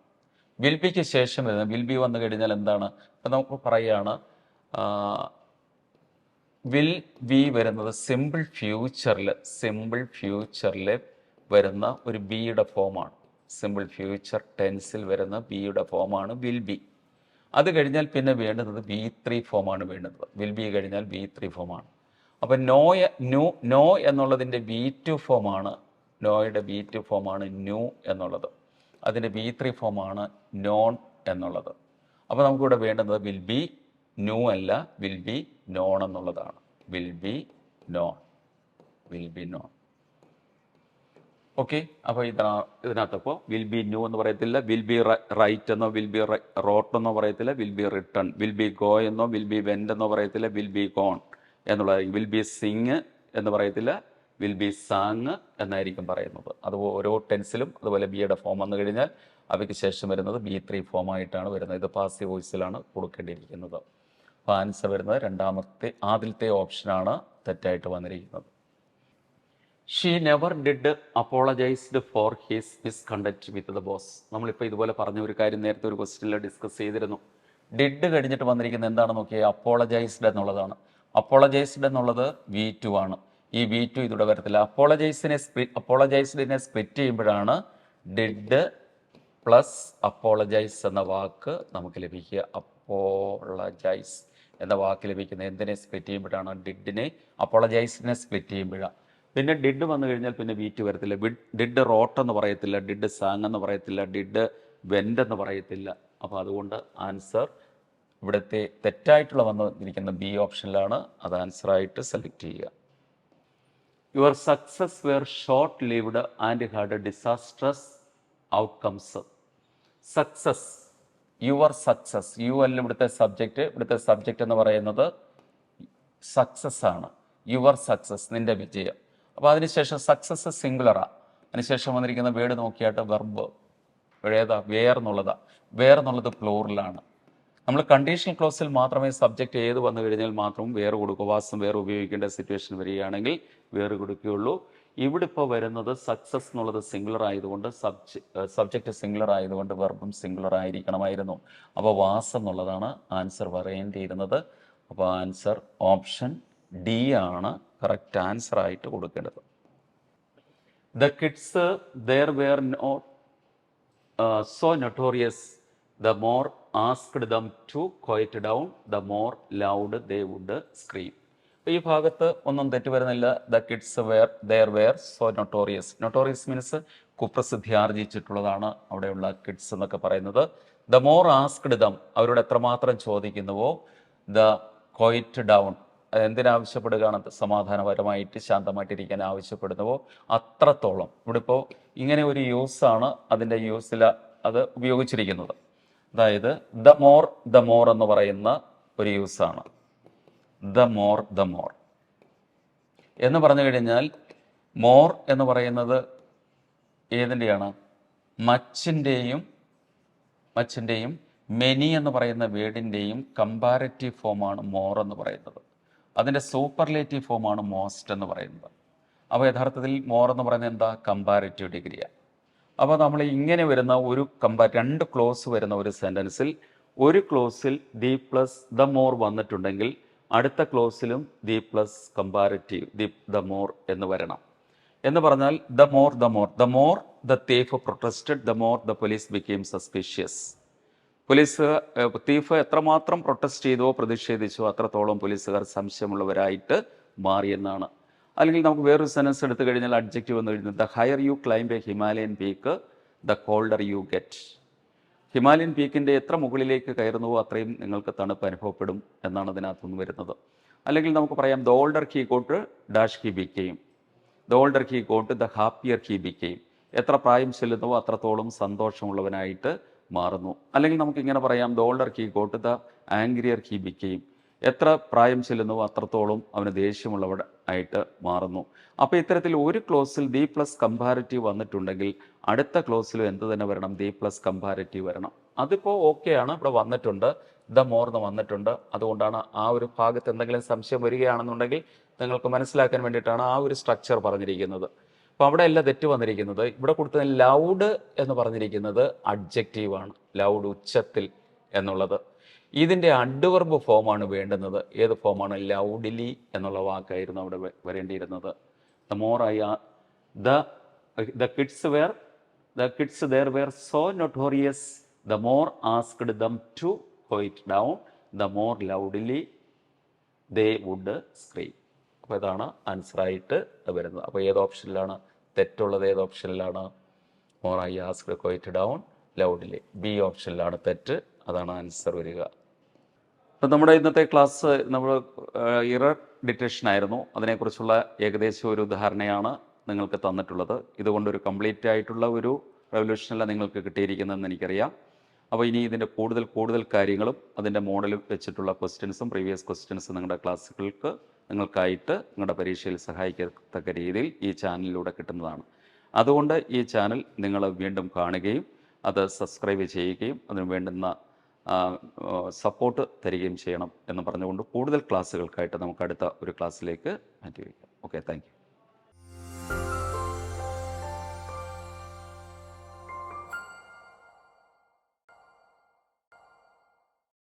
വിൽ ബിക്ക് ശേഷം വരുന്നത് വിൽ ബി വന്നു കഴിഞ്ഞാൽ എന്താണ്? അപ്പം നമുക്ക് പറയുകയാണ് വിൽ ബി വരുന്നത് സിമ്പിൾ ഫ്യൂച്ചറിൽ വരുന്ന ഒരു ബിയുടെ ഫോമാണ്. സിമ്പിൾ ഫ്യൂച്ചർ ടെൻസിൽ വരുന്ന ബിയുടെ ഫോമാണ് വിൽ ബി. അത് കഴിഞ്ഞാൽ പിന്നെ വേണ്ടുന്നത് V3 ഫോമാണ് വേണ്ടുന്നത്. വിൽ ബി കഴിഞ്ഞാൽ V3 ഫോമാണ്. അപ്പം നോ എന്നുള്ളതിൻ്റെ V2 ഫോമാണ്. നോയുടെ V2 ഫോമാണ് ന്യൂ എന്നുള്ളത്. അതിൻ്റെ V3 ഫോമാണ് നോൺ എന്നുള്ളത്. അപ്പോൾ നമുക്കിവിടെ വേണ്ടുന്നത് വിൽ ബി ന്യൂ അല്ല, വിൽ ബി നോൺ എന്നുള്ളതാണ്. Will be non. ഓക്കെ. അപ്പോൾ ഇതിനകത്തപ്പോൾ വിൽ ബി ന്യൂ എന്ന് പറയത്തില്ല, വിൽ ബി റൈറ്റ് എന്നോ വിൽ ബി റോട്ട് എന്നോ പറയത്തില്ല, will be return, will be go എന്നോ വിൽ ബി വെൻഡ് എന്നോ പറയത്തില്ല, വിൽ ബി ഗോൺ എന്നുള്ളത്. വിൽ ബി സിങ്, എന്ന് പറയത്തില്ല, വിൽ ബി സാങ് എന്നായിരിക്കും പറയുന്നത്. അത് ഓരോ ടെൻസിലും അതുപോലെ ബിയുടെ ഫോം വന്നു കഴിഞ്ഞാൽ അവയ്ക്ക് ശേഷം വരുന്നത് B3 ഫോമായിട്ടാണ് വരുന്നത്. ഇത് പാസീവ് വോയിസിലാണ് കൊടുക്കേണ്ടിയിരിക്കുന്നത്. അപ്പോൾ ആൻസർ വരുന്നത് ആദ്യത്തെ ഓപ്ഷനാണ് തെറ്റായിട്ട് വന്നിരിക്കുന്നത്. She never did apologised for his misconduct with the boss. നമ്മളിപ്പോൾ ഇതുപോലെ പറഞ്ഞ ഒരു കാര്യം നേരത്തെ ഒരു ക്വസ്റ്റ്യനിൽ ഡിസ്കസ് ചെയ്തിരുന്നു. ഡിഡ് കഴിഞ്ഞിട്ട് വന്നിരിക്കുന്നത് എന്താണെന്ന് നോക്കിയാൽ അപ്പോളജൈസ്ഡ് എന്നുള്ളതാണ്. അപ്പോളജൈസ്ഡ് എന്നുള്ളത് V2 ആണ്. ഈ V2 ഇതിവിടെ വരത്തില്ല. അപ്പോളജൈസ്ഡിനെ സ്പ്ലിറ്റ് ചെയ്യുമ്പോഴാണ് ഡിഡ് പ്ലസ് അപ്പോളജൈസ് എന്ന വാക്ക് നമുക്ക് ലഭിക്കുക. അപ്പോളജൈസ് എന്ന വാക്ക് ലഭിക്കുന്നത് എന്തിനെ സ്പ്ലിറ്റ് ചെയ്യുമ്പോഴാണ്? ഡിഡിനെ അപ്പോളജൈസിനെ സ്പ്ലിറ്റ് ചെയ്യുമ്പോഴാണ്. പിന്നെ ഡിഡ് വന്നു കഴിഞ്ഞാൽ പിന്നെ V2 വരത്തില്ല. ഡിഡ് റോട്ട് എന്ന് പറയത്തില്ല, ഡിഡ് സാങ് എന്ന് പറയത്തില്ല, ഡിഡ് വെൻഡ് എന്ന് പറയത്തില്ല. അപ്പോൾ അതുകൊണ്ട് ആൻസർ ഇവിടുത്തെ തെറ്റായിട്ടുള്ള വന്നിരിക്കുന്ന B ഓപ്ഷനിലാണ്. അത് ആൻസറായിട്ട് സെലക്ട് ചെയ്യുക. Your success were short lived and had disastrous outcomes. Success, your success, you അല്ല ഇവിടുത്തെ സബ്ജക്റ്റ് എന്ന് പറയുന്നത് സക്സസ് ആണ്. യുവർ സക്സസ്, നിന്റെ വിജയം. അപ്പോൾ അതിനുശേഷം സക്സസ് സിംഗുലറാണ്. അതിനുശേഷം വന്നിരിക്കുന്ന വേർഡ് നോക്കിയായിട്ട് വെർബ് വേർ എന്നുള്ളത് പ്ലൂറലാണ്. നമ്മൾ കണ്ടീഷണൽ ക്ലോസിൽ മാത്രമേ സബ്ജക്റ്റ് ഏത് വന്നു കഴിഞ്ഞാൽ മാത്രം വേർ കൊടുക്കൂ. വാസം വേർ ഉപയോഗിക്കേണ്ട സിറ്റുവേഷൻ വരികയാണെങ്കിൽ വേർ കൊടുക്കുകയുള്ളൂ. ഇവിടെ ഇപ്പോൾ വരുന്നത് സക്സസ് എന്നുള്ളത് സിംഗുലർ ആയതുകൊണ്ട് സബ്ജക്റ്റ് സിംഗുലർ ആയതുകൊണ്ട് വെർബും സിംഗുലർ ആയിരിക്കണമായിരുന്നു. അപ്പോൾ വാസ് എന്നുള്ളതാണ് ആൻസർ പറയേണ്ടിയിരുന്നത്. അപ്പോൾ ആൻസർ ഓപ്ഷൻ D ആണ് കറക്റ്റ് ആൻസർ ആയിട്ട് കൊടുക്കേണ്ടത്. The kids there were not so notorious the more asked them to quiet down the more loud they would scream. ഈ ഭാഗത്ത് ഒന്നും തെറ്റ് വരുന്നില്ല. The kids there were so notorious. Notorious means കുപ്രസിദ്ധി ആർജിച്ചിട്ടുള്ളതാണ് അവിടെയുള്ള കിഡ്സ് എന്നൊക്കെ പറയുന്നത്. ദ മോർ ആസ്ക്ഡ് ദം, അവരോട് എത്രമാത്രം ചോദിക്കുന്നുവോ, ദ ക്വയറ്റ് ഡൗൺ, എന്തിനാവശ്യപ്പെടുകയാണ്? സമാധാനപരമായിട്ട് ശാന്തമായിട്ടിരിക്കാൻ ആവശ്യപ്പെടുന്നുവോ അത്രത്തോളം. ഇവിടെ ഇപ്പോൾ ഇങ്ങനെ ഒരു യൂസാണ് അതിൻ്റെ യൂസിൽ അത് ഉപയോഗിച്ചിരിക്കുന്നത്. അതായത് ദ മോർ എന്ന് പറയുന്ന ഒരു യൂസാണ്. ദ മോർ എന്ന് പറഞ്ഞു കഴിഞ്ഞാൽ മോർ എന്ന് പറയുന്നത് ഏതിൻ്റെയാണ്? മച്ചിൻ്റെയും മെനി എന്ന് പറയുന്ന വേർഡിൻ്റെയും കമ്പാരറ്റീവ് ഫോമാണ് മോർ എന്ന് പറയുന്നത്. അതിൻ്റെ സൂപ്പർലേറ്റീവ് ഫോമാണ് മോസ്റ്റ് എന്ന് പറയുന്നത്. അപ്പോൾ യഥാർത്ഥത്തിൽ മോർ എന്ന് പറയുന്നത് എന്താ? കമ്പാരറ്റീവ് ഡിഗ്രിയാണ്. അപ്പോൾ നമ്മൾ ഇങ്ങനെ വരുന്ന രണ്ട് ക്ലോസ് വരുന്ന ഒരു സെൻറ്റൻസിൽ ഒരു ക്ലോസിൽ ദി പ്ലസ് ദ മോർ വന്നിട്ടുണ്ടെങ്കിൽ അടുത്ത ക്ലോസിലും the plus comparative the more എന്ന് വരണം. എന്ന് പറഞ്ഞാൽ the more the thief protested the more the police became suspicious. Thief എത്രമാത്രം പ്രൊട്ടസ്റ്റ് ചെയ്തോ പ്രതിഷേധിച്ചോ അത്രത്തോളം പോലീസുകാർ സംശയമുള്ളവരായിട്ട് മാറിയെന്നാണ്. അല്ലെങ്കിൽ നമുക്ക് വേറൊരു സെൻറ്റൻസ് എടുത്തു കഴിഞ്ഞാൽ അഡ്ജക്റ്റീവ് എന്ന് എഴുതുന്നത് the higher you climb a Himalayan peak the colder you get. Himalayan പീക്കിൻ്റെ എത്ര മുകളിലേക്ക് കയറുന്നുവോ അത്രയും നിങ്ങൾക്ക് തണുപ്പ് അനുഭവപ്പെടും എന്നാണ് അതിനകത്തുനിന്ന് വരുന്നത്. അല്ലെങ്കിൽ നമുക്ക് പറയാം the older he got dash he became, the older he got the happier he became. എത്ര പ്രായം ചെല്ലുന്നുവോ അത്രത്തോളം സന്തോഷമുള്ളവനായിട്ട് മാറുന്നു. അല്ലെങ്കിൽ നമുക്ക് ഇങ്ങനെ പറയാം the older he got the angrier he became. എത്ര പ്രായം ചെല്ലുന്നുവോ അത്രത്തോളം അവന് ദേഷ്യമുള്ളവരായിട്ട് മാറുന്നു. അപ്പോൾ ഇത്തരത്തിൽ ഒരു ക്ലോസിൽ ദി പ്ലസ് കമ്പാരറ്റീവ് വന്നിട്ടുണ്ടെങ്കിൽ അടുത്ത ക്ലോസിലും എന്ത് തന്നെ വരണം? ദി പ്ലസ് കമ്പാരറ്റീവ് വരണം. അതിപ്പോൾ ഓക്കെയാണ്, ഇവിടെ വന്നിട്ടുണ്ട്, ദ മോർന്ന് വന്നിട്ടുണ്ട്. അതുകൊണ്ടാണ് ആ ഒരു ഭാഗത്ത് എന്തെങ്കിലും സംശയം വരികയാണെന്നുണ്ടെങ്കിൽ നിങ്ങൾക്ക് മനസ്സിലാക്കാൻ വേണ്ടിയിട്ടാണ് ആ ഒരു സ്ട്രക്ചർ പറഞ്ഞിരിക്കുന്നത്. അപ്പോൾ അവിടെ എല്ലാം തെറ്റ് വന്നിരിക്കുന്നത്. ഇവിടെ കൊടുത്ത ലൗഡ് എന്ന് പറഞ്ഞിരിക്കുന്നത് അഡ്ജക്റ്റീവാണ്. ലൗഡ്, ഉച്ചത്തിൽ എന്നുള്ളത്. ഇതിൻ്റെ അഡ്വർബ് ഫോമാണ് വേണ്ടുന്നത്. ഏത് ഫോമാണ്? ലൗഡ്ലി എന്നുള്ള വാക്കായിരുന്നു അവിടെ വരേണ്ടിയിരുന്നത്. The more the kids there were so notorious the more asked them to quiet down the more loudly they would scream. അപ്പോൾ ഇതാണ് ആൻസറായിട്ട് വരുന്നത്. അപ്പോൾ ഏത് ഓപ്ഷനിലാണ് തെറ്റുള്ളത്? ഏത് ഓപ്ഷനിലാണ്? More I asked quiet down loudly. B ഓപ്ഷനിലാണ് തെറ്റ്. അതാണ് ആൻസർ വരിക. അപ്പം നമ്മുടെ ഇന്നത്തെ ക്ലാസ് നമ്മൾ ഇറർ ഡിറ്റക്ഷൻ ആയിരുന്നു. അതിനെക്കുറിച്ചുള്ള ഏകദേശം ഒരു ഉദാഹരണയാണ് നിങ്ങൾക്ക് തന്നിട്ടുള്ളത്. ഇതുകൊണ്ടൊരു കംപ്ലീറ്റ് ആയിട്ടുള്ള ഒരു റെവല്യൂഷനല്ല നിങ്ങൾക്ക് കിട്ടിയിരിക്കുന്നതെന്ന് എനിക്കറിയാം. അപ്പോൾ ഇനി ഇതിൻ്റെ കൂടുതൽ കാര്യങ്ങളും അതിൻ്റെ മോഡൽ വെച്ചിട്ടുള്ള ക്വസ്റ്റ്യൻസും പ്രീവിയസ് ക്വസ്റ്റ്യൻസും നിങ്ങളുടെ ക്ലാസ്സുകൾക്ക് നിങ്ങൾക്കായിട്ട് നിങ്ങളുടെ പരീക്ഷയിൽ സഹായിക്കത്തക്ക രീതിയിൽ ഈ ചാനലിലൂടെ കിട്ടുന്നതാണ്. അതുകൊണ്ട് ഈ ചാനൽ നിങ്ങൾ വീണ്ടും കാണുകയും അത് സബ്സ്ക്രൈബ് ചെയ്യുകയും അതിന് വേണ്ടുന്ന സപ്പോർട്ട് തരികയും ചെയ്യണം എന്ന് പറഞ്ഞുകൊണ്ട് കൂടുതൽ ക്ലാസ്സുകൾക്കായിട്ട് നമുക്ക് അടുത്ത ഒരു ക്ലാസ്സിലേക്ക് മാറ്റി വയ്ക്കാം. Okay, thank you.